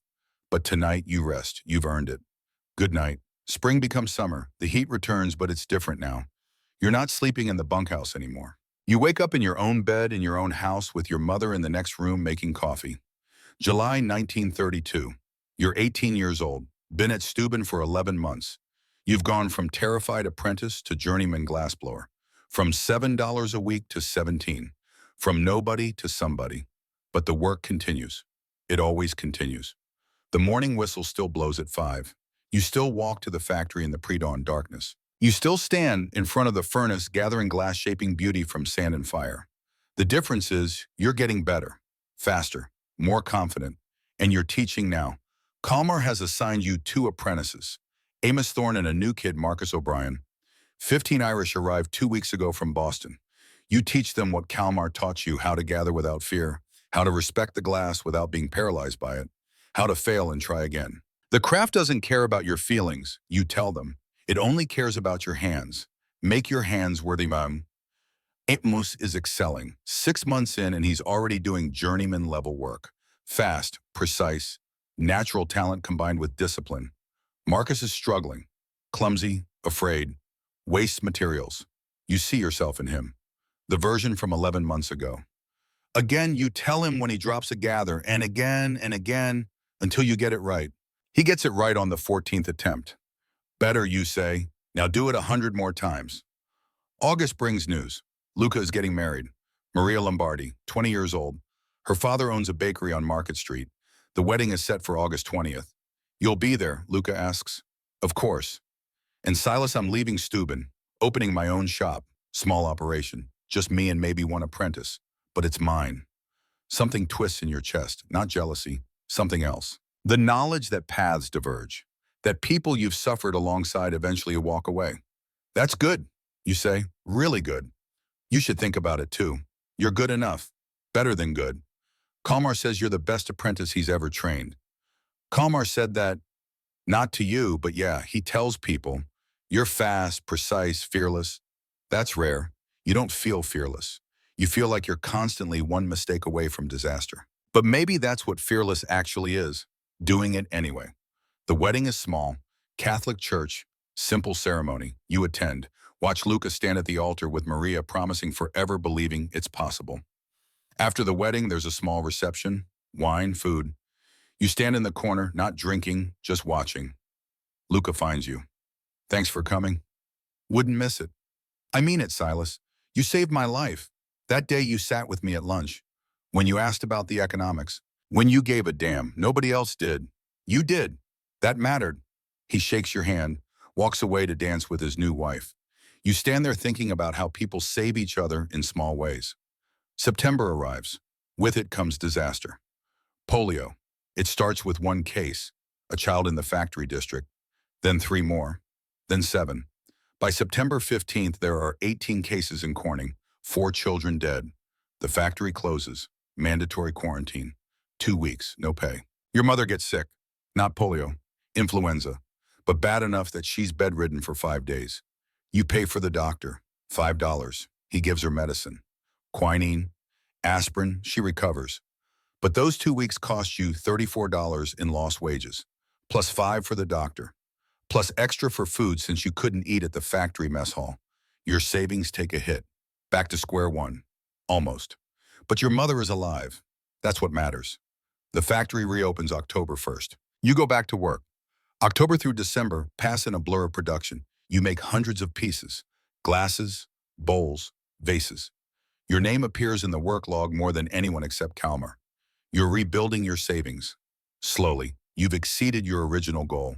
But tonight, you rest. You've earned it. Good night. Spring becomes summer. The heat returns, but it's different now. You're not sleeping in the bunkhouse anymore. You wake up in your own bed in your own house with your mother in the next room making coffee. July 1932. You're 18 years old, been at Steuben for 11 months. You've gone from terrified apprentice to journeyman glassblower, from $7 a week to 17, from nobody to somebody. But the work continues. It always continues. The morning whistle still blows at 5. You still walk to the factory in the pre-dawn darkness. You still stand in front of the furnace gathering glass-shaping beauty from sand and fire. The difference is you're getting better, faster, more confident, and you're teaching now. Kalmar has assigned you 2 apprentices, Amos Thorne and a new kid, Marcus O'Brien. 15 Irish arrived 2 weeks ago from Boston. You teach them what Kalmar taught you: how to gather without fear, how to respect the glass without being paralyzed by it, how to fail and try again. The craft doesn't care about your feelings, you tell them. It only cares about your hands. Make your hands worthy, ma'am. Amos is excelling. 6 months in and he's already doing journeyman level work. Fast, precise, natural talent combined with discipline. Marcus is struggling, clumsy, afraid, wastes materials. You see yourself in him. The version from 11 months ago. Again, you tell him when he drops a gather, and again, until you get it right. He gets it right on the 14th attempt. Better, you say. Now do it 100 more times. August brings news. Luca is getting married. Maria Lombardi, 20 years old. Her father owns a bakery on Market Street. The wedding is set for August 20th. You'll be there, Luca asks. Of course. And Silas, I'm leaving Steuben, opening my own shop. Small operation. Just me and maybe one apprentice. But it's mine. Something twists in your chest, not jealousy, something else. The knowledge that paths diverge, that people you've suffered alongside eventually walk away. That's good, you say, really good. You should think about it too. You're good enough, better than good. Kalmar says you're the best apprentice he's ever trained. Kalmar said that, not to you, but yeah, he tells people, you're fast, precise, fearless. That's rare. You don't feel fearless. You feel like you're constantly one mistake away from disaster. But maybe that's what fearless actually is, doing it anyway. The wedding is small, Catholic church, simple ceremony. You attend. Watch Luca stand at the altar with Maria, promising forever, believing it's possible. After the wedding, there's a small reception, wine, food. You stand in the corner, not drinking, just watching. Luca finds you. Thanks for coming. Wouldn't miss it. I mean it, Silas. You saved my life. That day you sat with me at lunch. When you asked about the economics. When you gave a damn, nobody else did. You did. That mattered. He shakes your hand, walks away to dance with his new wife. You stand there thinking about how people save each other in small ways. September arrives. With it comes disaster. Polio. It starts with 1 case, a child in the factory district, then 3 more, then 7. By September 15th, there are 18 cases in Corning, 4 children dead. The factory closes, mandatory quarantine, 2 weeks, no pay. Your mother gets sick, not polio, influenza, but bad enough that she's bedridden for 5 days. You pay for the doctor, $5. He gives her medicine. Quinine, aspirin, she recovers. But those 2 weeks cost you $34 in lost wages, plus 5 for the doctor, plus extra for food since you couldn't eat at the factory mess hall. Your savings take a hit. Back to square one. Almost. But your mother is alive. That's what matters. The factory reopens October 1st. You go back to work. October through December pass in a blur of production. You make hundreds of pieces, glasses, bowls, vases. Your name appears in the work log more than anyone except Kalmar. You're rebuilding your savings. Slowly, you've exceeded your original goal.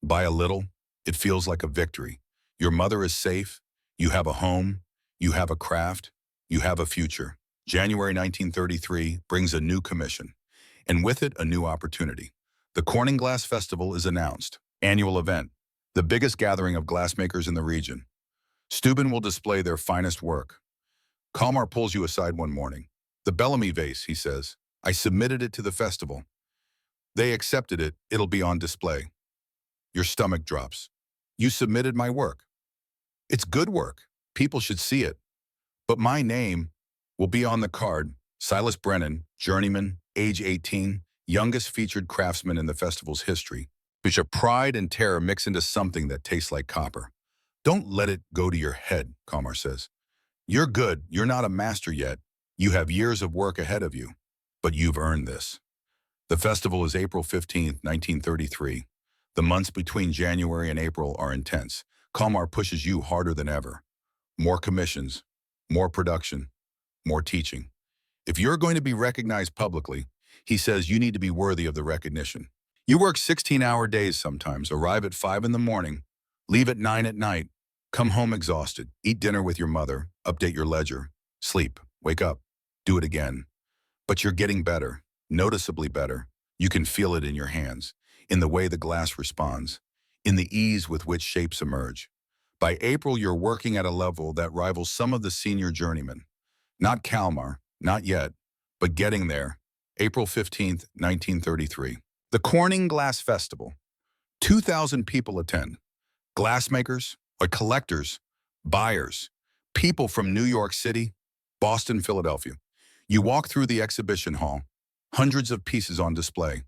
By a little, it feels like a victory. Your mother is safe. You have a home. You have a craft. You have a future. January 1933 brings a new commission, and with it, a new opportunity. The Corning Glass Festival is announced. Annual event. The biggest gathering of glassmakers in the region. Steuben will display their finest work. Kalmar pulls you aside one morning. The Bellamy vase, he says. I submitted it to the festival. They accepted it. It'll be on display. Your stomach drops. You submitted my work. It's good work. People should see it. But my name will be on the card. Silas Brennan, journeyman, age 18, youngest featured craftsman in the festival's history. Which a pride and terror mix into something that tastes like copper. Don't let it go to your head, Kalmar says. You're good. You're not a master yet. You have years of work ahead of you. But you've earned this. The festival is April 15th, 1933. The months between January and April are intense. Kalmar pushes you harder than ever. More commissions, more production, more teaching. If you're going to be recognized publicly, he says you need to be worthy of the recognition. You work 16-hour days sometimes, arrive at 5 in the morning, leave at 9 at night, come home exhausted, eat dinner with your mother, update your ledger, sleep, wake up, do it again. But you're getting better, noticeably better. You can feel it in your hands, in the way the glass responds, in the ease with which shapes emerge. By April, you're working at a level that rivals some of the senior journeymen. Not Kalmar, not yet, but getting there. April 15th, 1933. The Corning Glass Festival. 2,000 people attend. Glassmakers, collectors, buyers, people from New York City, Boston, Philadelphia. You walk through the exhibition hall, hundreds of pieces on display.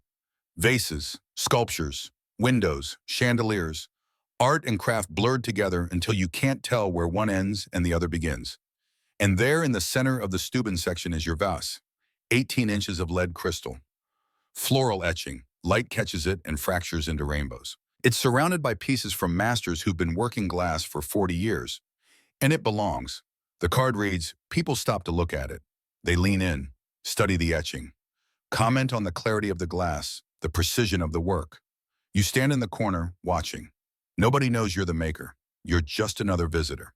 Vases, sculptures, windows, chandeliers, art and craft blurred together until you can't tell where one ends and the other begins. And there in the center of the Steuben section is your vase, 18 inches of lead crystal. Floral etching, light catches it and fractures into rainbows. It's surrounded by pieces from masters who've been working glass for 40 years. And it belongs. The card reads, people stop to look at it. They lean in, study the etching, comment on the clarity of the glass, the precision of the work. You stand in the corner, watching. Nobody knows you're the maker. You're just another visitor.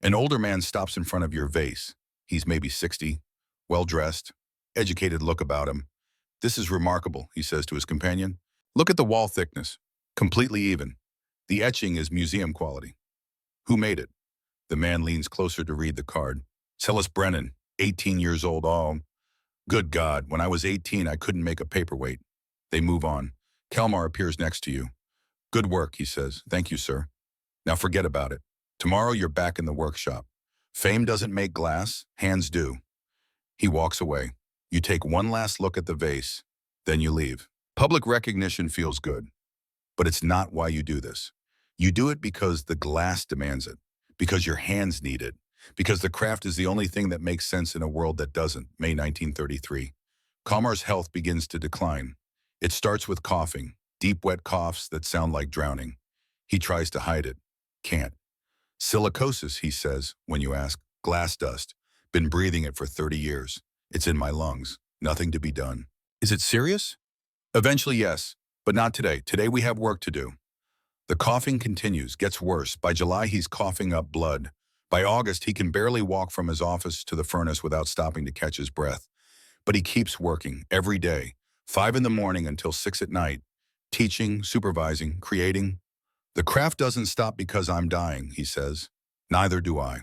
An older man stops in front of your vase. He's maybe 60, well-dressed, educated look about him. This is remarkable, he says to his companion. Look at the wall thickness, completely even. The etching is museum quality. Who made it? The man leans closer to read the card. Celis Brennan, 18 years old. Oh, good God, when I was 18, I couldn't make a paperweight. They move on. Kalmar appears next to you. Good work, he says. Thank you, sir. Now forget about it. Tomorrow you're back in the workshop. Fame doesn't make glass, hands do. He walks away. You take one last look at the vase, then you leave. Public recognition feels good, but it's not why you do this. You do it because the glass demands it, because your hands need it, because the craft is the only thing that makes sense in a world that doesn't. May 1933. Kalmar's health begins to decline. It starts with coughing, deep wet coughs that sound like drowning. He tries to hide it. Can't. Silicosis, he says, when you ask. Glass dust. Been breathing it for 30 years. It's in my lungs. Nothing to be done. Is it serious? Eventually, yes, but not today. Today we have work to do. The coughing continues, gets worse. By July, he's coughing up blood. By August, he can barely walk from his office to the furnace without stopping to catch his breath. But he keeps working every day, 5 in the morning until 6 at night, teaching, supervising, creating. The craft doesn't stop because I'm dying, he says. Neither do I.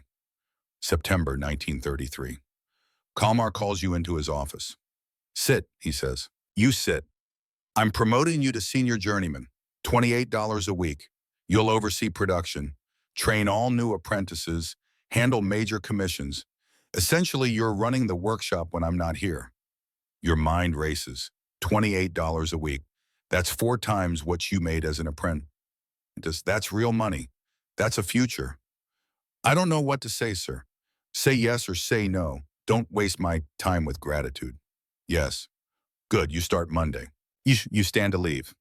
September 1933. Kalmar calls you into his office. Sit, he says. You sit. I'm promoting you to senior journeyman, $28 a week. You'll oversee production, train all new apprentices, handle major commissions. Essentially, you're running the workshop when I'm not here. Your mind races. $28 a week. That's 4 times what you made as an apprentice. That's real money. That's a future. I don't know what to say, sir. Say yes or say no. Don't waste my time with gratitude. Yes. Good, you start Monday. You stand to leave.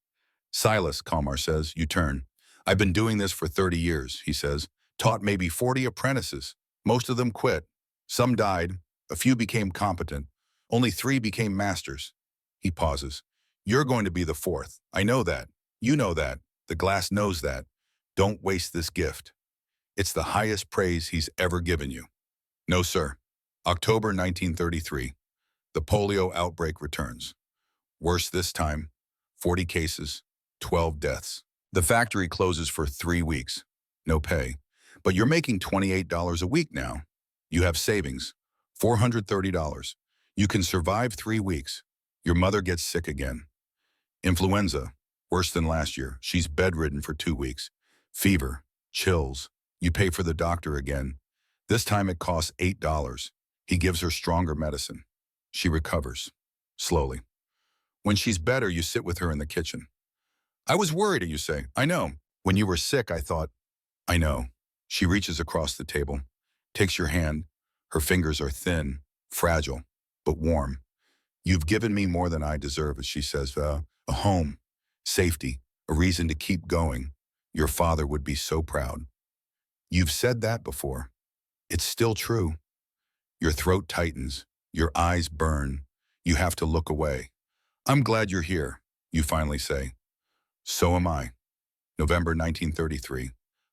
Silas, Kalmar says, you turn. I've been doing this for 30 years, he says. Taught maybe 40 apprentices. Most of them quit. Some died. A few became competent. Only 3 became masters. He pauses. You're going to be the 4th. I know that. You know that. The glass knows that. Don't waste this gift. It's the highest praise he's ever given you. No, sir. October 1933. The polio outbreak returns. Worse this time. 40 cases, 12 deaths. The factory closes for 3 weeks. No pay. But you're making $28 a week now. You have savings, $430. You can survive 3 weeks. Your mother gets sick again. Influenza, worse than last year. She's bedridden for 2 weeks. Fever, chills. You pay for the doctor again. This time it costs $8. He gives her stronger medicine. She recovers, slowly. When she's better, you sit with her in the kitchen. I was worried, you say. I know. When you were sick, I thought, I know. She reaches across the table, takes your hand. Her fingers are thin, fragile, but warm. You've given me more than I deserve, as she says, a home, safety, a reason to keep going. Your father would be so proud. You've said that before. It's still true. Your throat tightens. Your eyes burn. You have to look away. I'm glad you're here, you finally say. So am I. November 1933.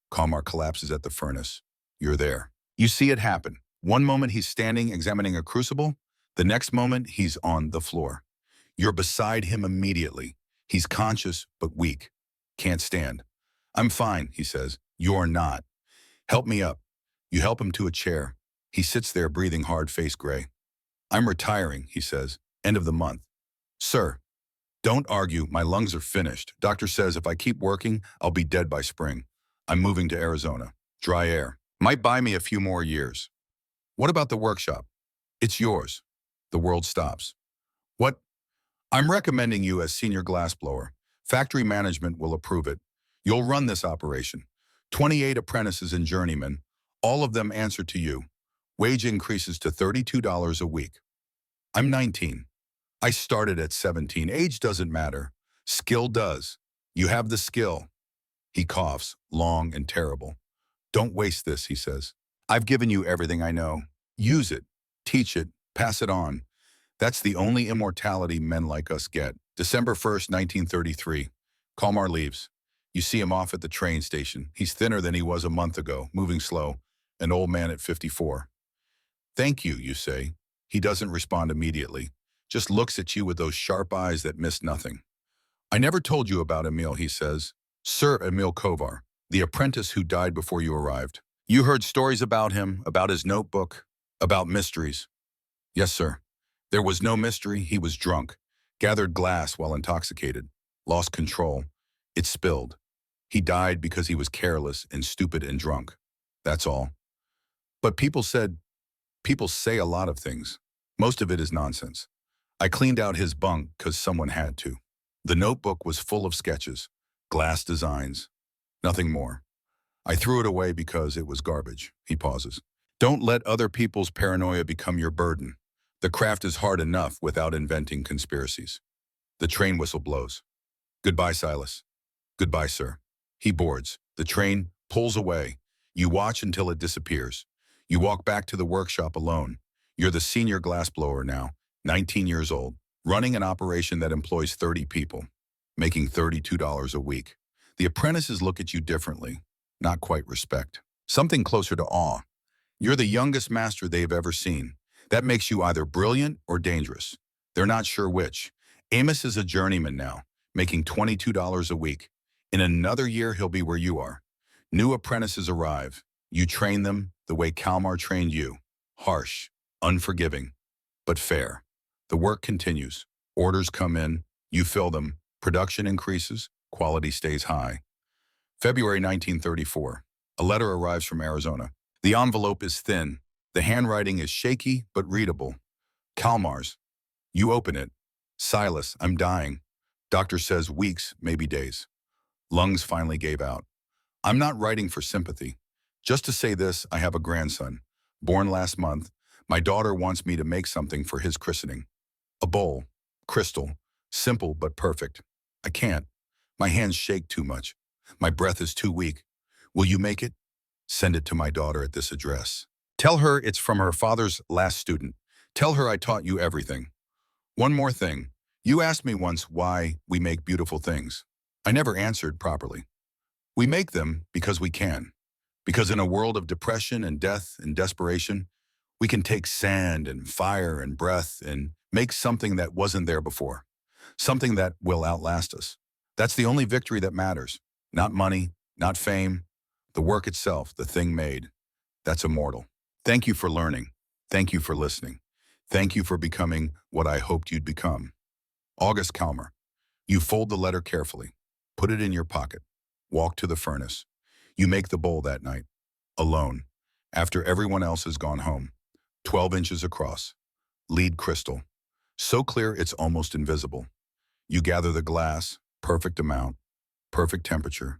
Kalmar collapses at the furnace. You're there. You see it happen. One moment he's standing examining a crucible. The next moment he's on the floor. You're beside him immediately. He's conscious but weak. Can't stand. I'm fine, he says. You're not. Help me up. You help him to a chair. He sits there breathing hard, face gray. I'm retiring, he says. End of the month. Sir, don't argue. My lungs are finished. Doctor says if I keep working, I'll be dead by spring. I'm moving to Arizona. Dry air. Might buy me a few more years. What about the workshop? It's yours. The world stops. What? I'm recommending you as senior glassblower. Factory management will approve it. You'll run this operation. 28 apprentices and journeymen. All of them answer to you. Wage increases to $32 a week. I'm 19. I started at 17. Age doesn't matter. Skill does. You have the skill. He coughs, long and terrible. Don't waste this, he says. I've given you everything I know. Use it, teach it, pass it on. That's the only immortality men like us get. December 1st, 1933. Kalmar leaves. You see him off at the train station. He's thinner than he was a month ago, moving slow, an old man at 54. Thank you, you say. He doesn't respond immediately, just looks at you with those sharp eyes that miss nothing. I never told you about Emil, he says. Sir Emil Kovar, the apprentice who died before you arrived. You heard stories about him, about his notebook, about mysteries. Yes, sir. There was no mystery. He was drunk, gathered glass while intoxicated, lost control. It spilled. He died because he was careless and stupid and drunk. That's all. But people say a lot of things. Most of it is nonsense. I cleaned out his bunk because someone had to. The notebook was full of sketches, glass designs, nothing more. I threw it away because it was garbage. He pauses. Don't let other people's paranoia become your burden. The craft is hard enough without inventing conspiracies. The train whistle blows. Goodbye, Silas. Goodbye, sir. He boards. The train pulls away. You watch until it disappears. You walk back to the workshop alone. You're the senior glassblower now, 19 years old, running an operation that employs 30 people, making $32 a week. The apprentices look at you differently, not quite respect. Something closer to awe. You're the youngest master they've ever seen. That makes you either brilliant or dangerous. They're not sure which. Amos is a journeyman now, making $22 a week. In another year, he'll be where you are. New apprentices arrive. You train them the way Kalmar trained you. Harsh, unforgiving, but fair. The work continues. Orders come in. You fill them. Production increases. Quality stays high. February 1934. A letter arrives from Arizona. The envelope is thin. The handwriting is shaky but readable. Kalmar's. You open it. Silas, I'm dying. Doctor says weeks, maybe days. Lungs finally gave out. I'm not writing for sympathy. Just to say this, I have a grandson. Born last month. My daughter wants me to make something for his christening. A bowl. Crystal. Simple but perfect. I can't. My hands shake too much. My breath is too weak. Will you make it? Send it to my daughter at this address. Tell her it's from her father's last student. Tell her I taught you everything. One more thing. You asked me once why we make beautiful things. I never answered properly. We make them because we can. Because in a world of depression and death and desperation, we can take sand and fire and breath and make something that wasn't there before. Something that will outlast us. That's the only victory that matters. Not money, not fame. The work itself, the thing made. That's immortal. Thank you for learning. Thank you for listening. Thank you for becoming what I hoped you'd become. August Kalmar. You fold the letter carefully. Put it in your pocket. Walk to the furnace. You make the bowl that night. Alone. After everyone else has gone home. 12 inches across. Lead crystal. So clear it's almost invisible. You gather the glass. Perfect amount. Perfect temperature.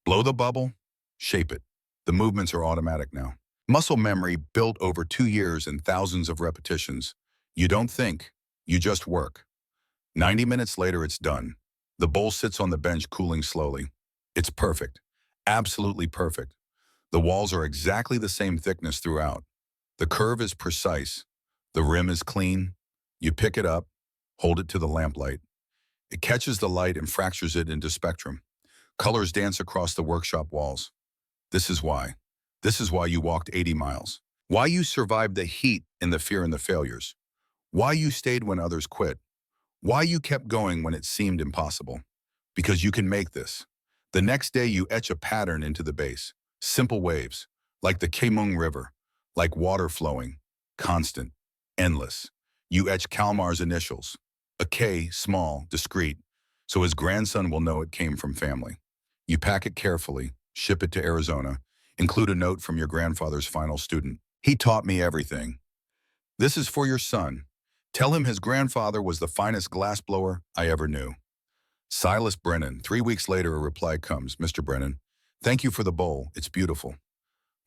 Blow the bubble. Shape it. The movements are automatic now. Muscle memory built over 2 years and thousands of repetitions. You don't think. You just work. 90 minutes later, it's done. The bowl sits on the bench cooling slowly. It's perfect. Absolutely perfect. The walls are exactly the same thickness throughout. The curve is precise. The rim is clean. You pick it up, hold it to the lamplight. It catches the light and fractures it into spectrum. Colors dance across the workshop walls. This is why. This is why you walked 80 miles. Why you survived the heat and the fear and the failures. Why you stayed when others quit. Why you kept going when it seemed impossible. Because you can make this. The next day you etch a pattern into the base. Simple waves, like the Kemung River, like water flowing, constant, endless. You etch Kalmar's initials, a K, small, discreet, so his grandson will know it came from family. You pack it carefully, ship it to Arizona, include a note from your grandfather's final student. He taught me everything. This is for your son. Tell him his grandfather was the finest glassblower I ever knew. Silas Brennan. 3 weeks later, a reply comes. Mr. Brennan, thank you for the bowl. It's beautiful.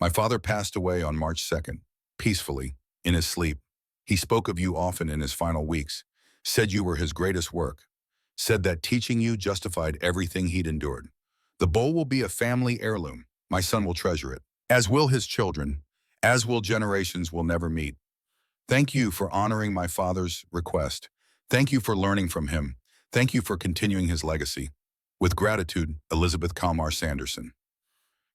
My father passed away on March 2nd, peacefully, in his sleep. He spoke of you often in his final weeks, said you were his greatest work, said that teaching you justified everything he'd endured. The bowl will be a family heirloom. My son will treasure it, as will his children, as will generations we'll never meet. Thank you for honoring my father's request. Thank you for learning from him. Thank you for continuing his legacy. With gratitude, Elizabeth Kalmar Sanderson.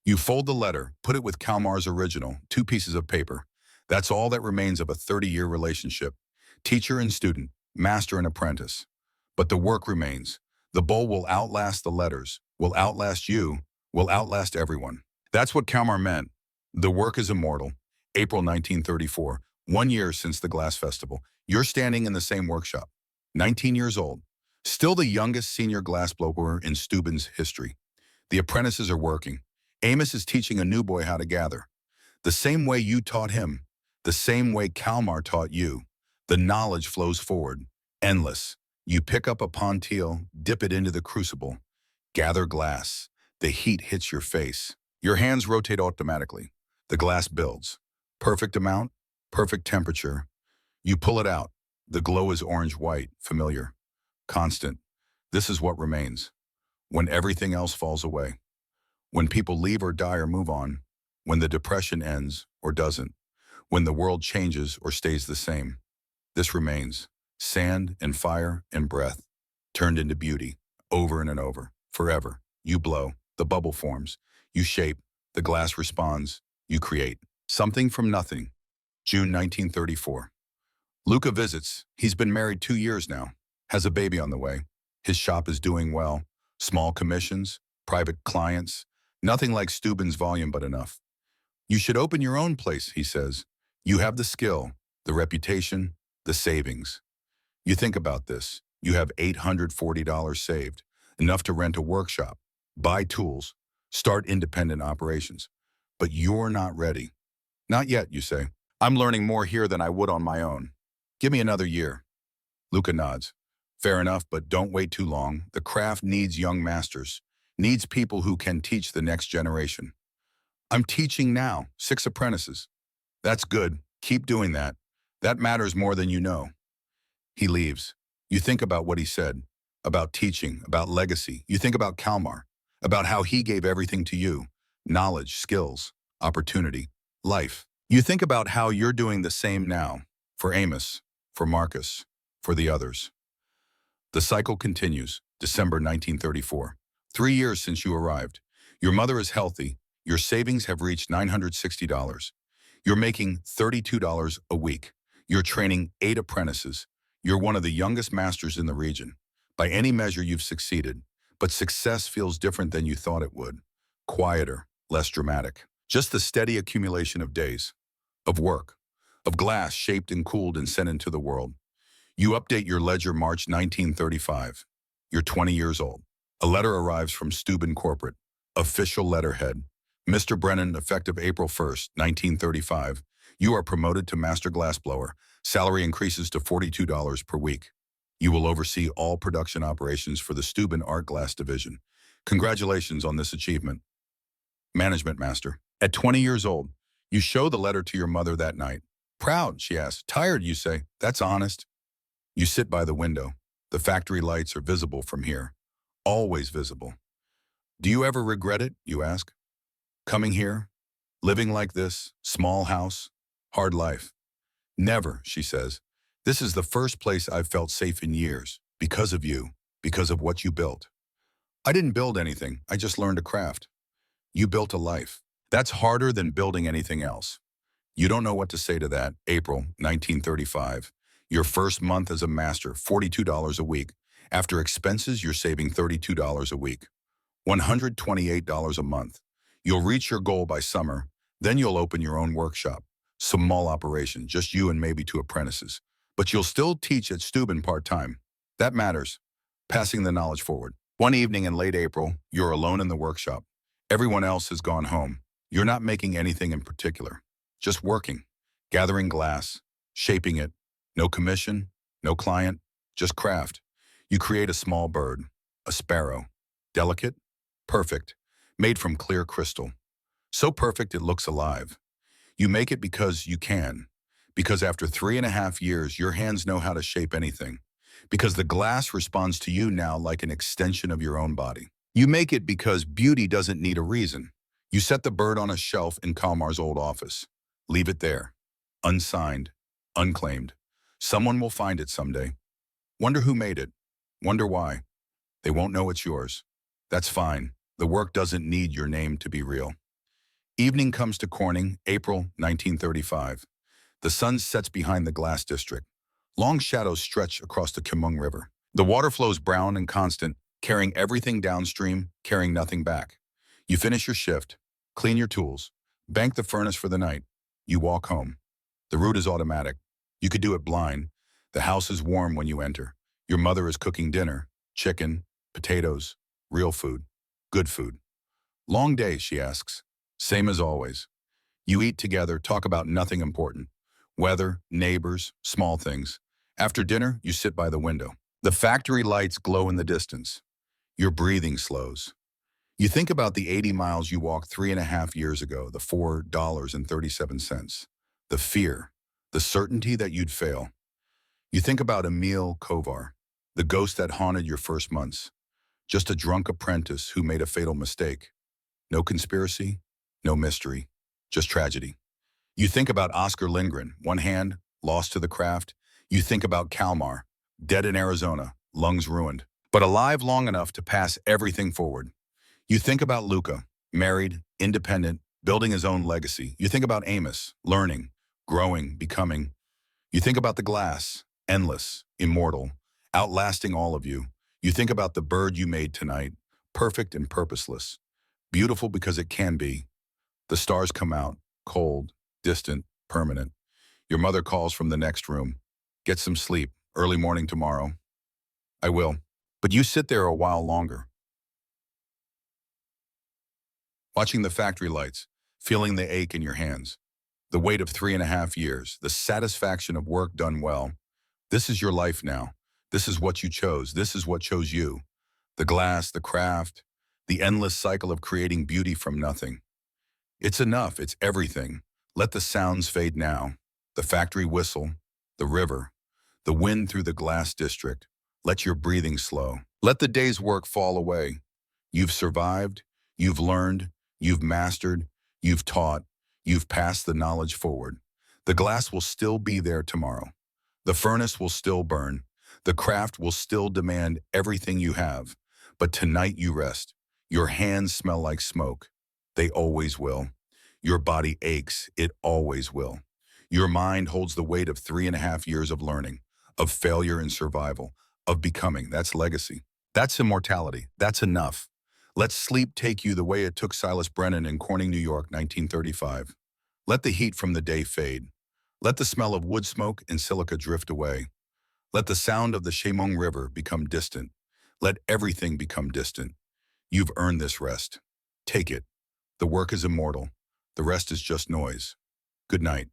You fold the letter, put it with Kalmar's original, 2 pieces of paper. That's all that remains of a 30-year relationship. Teacher and student, master and apprentice. But the work remains. The bowl will outlast the letters, will outlast you, will outlast everyone. That's what Kalmar meant. The work is immortal. April 1934, 1 year since the Glass Festival. You're standing in the same workshop. 19 years old. Still the youngest senior glassblower in Steuben's history. The apprentices are working. Amos is teaching a new boy how to gather. The same way you taught him. The same way Kalmar taught you. The knowledge flows forward. Endless. You pick up a pontil, dip it into the crucible. Gather glass. The heat hits your face. Your hands rotate automatically. The glass builds. Perfect amount, perfect temperature. You pull it out. The glow is orange-white, familiar. Constant. This is what remains. When everything else falls away. When people leave or die or move on. When the depression ends or doesn't. When the world changes or stays the same. This remains. Sand and fire and breath. Turned into beauty. Over and over. Forever. You blow. The bubble forms. You shape. The glass responds. You create. Something from nothing. June 1934. Luca visits. He's been married 2 years now. Has a baby on the way. His shop is doing well. Small commissions. Private clients. Nothing like Steuben's volume, but enough. You should open your own place, he says. You have the skill, the reputation, the savings. You think about this. You have $840 saved, enough to rent a workshop, buy tools, start independent operations. But you're not ready. Not yet, you say. I'm learning more here than I would on my own. Give me another year. Luca nods. Fair enough, but don't wait too long. The craft needs young masters, needs people who can teach the next generation. I'm teaching now, 6 apprentices. That's good. Keep doing that. That matters more than you know. He leaves. You think about what he said, about teaching, about legacy. You think about Kalmar, about how he gave everything to you, knowledge, skills, opportunity, life. You think about how you're doing the same now, for Amos, for Marcus, for the others. The cycle continues, December 1934. 3 years since you arrived. Your mother is healthy. Your savings have reached $960. You're making $32 a week. You're training 8 apprentices. You're one of the youngest masters in the region. By any measure, you've succeeded. But success feels different than you thought it would. Quieter, less dramatic. Just the steady accumulation of days, of work, of glass shaped and cooled and sent into the world. You update your ledger March 1935. You're 20 years old. A letter arrives from Steuben Corporate. Official letterhead. Mr. Brennan, effective April 1st, 1935. You are promoted to Master Glassblower. Salary increases to $42 per week. You will oversee all production operations for the Steuben Art Glass Division. Congratulations on this achievement. Management Master. At 20 years old, you show the letter to your mother that night. Proud, she asks. Tired, you say. That's honest. You sit by the window. The factory lights are visible from here. Always visible. Do you ever regret it, you ask? Coming here? Living like this? Small house? Hard life? Never, she says. This is the first place I've felt safe in years. Because of you. Because of what you built. I didn't build anything. I just learned a craft. You built a life. That's harder than building anything else. You don't know what to say to that. April 1935. Your first month as a master, $42 a week. After expenses, you're saving $32 a week. $128 a month. You'll reach your goal by summer. Then you'll open your own workshop. Small operation, just you and maybe 2 apprentices. But you'll still teach at Steuben part-time. That matters. Passing the knowledge forward. One evening in late April, you're alone in the workshop. Everyone else has gone home. You're not making anything in particular. Just working, gathering glass, shaping it. No commission, no client, just craft. You create a small bird, a sparrow. Delicate, perfect, made from clear crystal. So perfect it looks alive. You make it because you can. Because after 3.5 years, your hands know how to shape anything. Because the glass responds to you now like an extension of your own body. You make it because beauty doesn't need a reason. You set the bird on a shelf in Kalmar's old office. Leave it there. Unsigned. Unclaimed. Someone will find it someday. Wonder who made it. Wonder why. They won't know it's yours. That's fine. The work doesn't need your name to be real. Evening comes to Corning, April 1935. The sun sets behind the glass district. Long shadows stretch across the Kimung River. The water flows brown and constant, carrying everything downstream, carrying nothing back. You finish your shift, clean your tools, bank the furnace for the night. You walk home. The route is automatic. You could do it blind. The house is warm when you enter. Your mother is cooking dinner, chicken, potatoes, real food, good food. Long day, she asks. Same as always. You eat together, talk about nothing important. Weather, neighbors, small things. After dinner, you sit by the window. The factory lights glow in the distance. Your breathing slows. You think about the 80 miles you walked 3.5 years ago, the $4.37. The fear, the certainty that you'd fail. You think about Emil Kovar, the ghost that haunted your first months. Just a drunk apprentice who made a fatal mistake. No conspiracy, no mystery, just tragedy. You think about Oscar Lindgren, one hand, lost to the craft. You think about Kalmar, dead in Arizona, lungs ruined, but alive long enough to pass everything forward. You think about Luca, married, independent, building his own legacy. You think about Amos, learning, growing, becoming. You think about the glass, endless, immortal, outlasting all of you. You think about the bird you made tonight, perfect and purposeless, beautiful because it can be. The stars come out, cold, distant, permanent. Your mother calls from the next room. Get some sleep, early morning tomorrow. I will. But you sit there a while longer. Watching the factory lights, feeling the ache in your hands. The weight of 3.5 years, the satisfaction of work done well. This is your life now. This is what you chose. This is what chose you. The glass, the craft, the endless cycle of creating beauty from nothing. It's enough. It's everything. Let the sounds fade now. The factory whistle, the river, the wind through the glass district. Let your breathing slow. Let the day's work fall away. You've survived. You've learned. You've mastered. You've taught. You've passed the knowledge forward. The glass will still be there tomorrow. The furnace will still burn. The craft will still demand everything you have. But tonight you rest. Your hands smell like smoke. They always will. Your body aches. It always will. Your mind holds the weight of 3.5 years of learning, of failure and survival, of becoming. That's legacy. That's immortality. That's enough. Let sleep take you the way it took Silas Brennan in Corning, New York, 1935. Let the heat from the day fade. Let the smell of wood smoke and silica drift away. Let the sound of the Chemung River become distant. Let everything become distant. You've earned this rest. Take it. The work is immortal. The rest is just noise. Good night.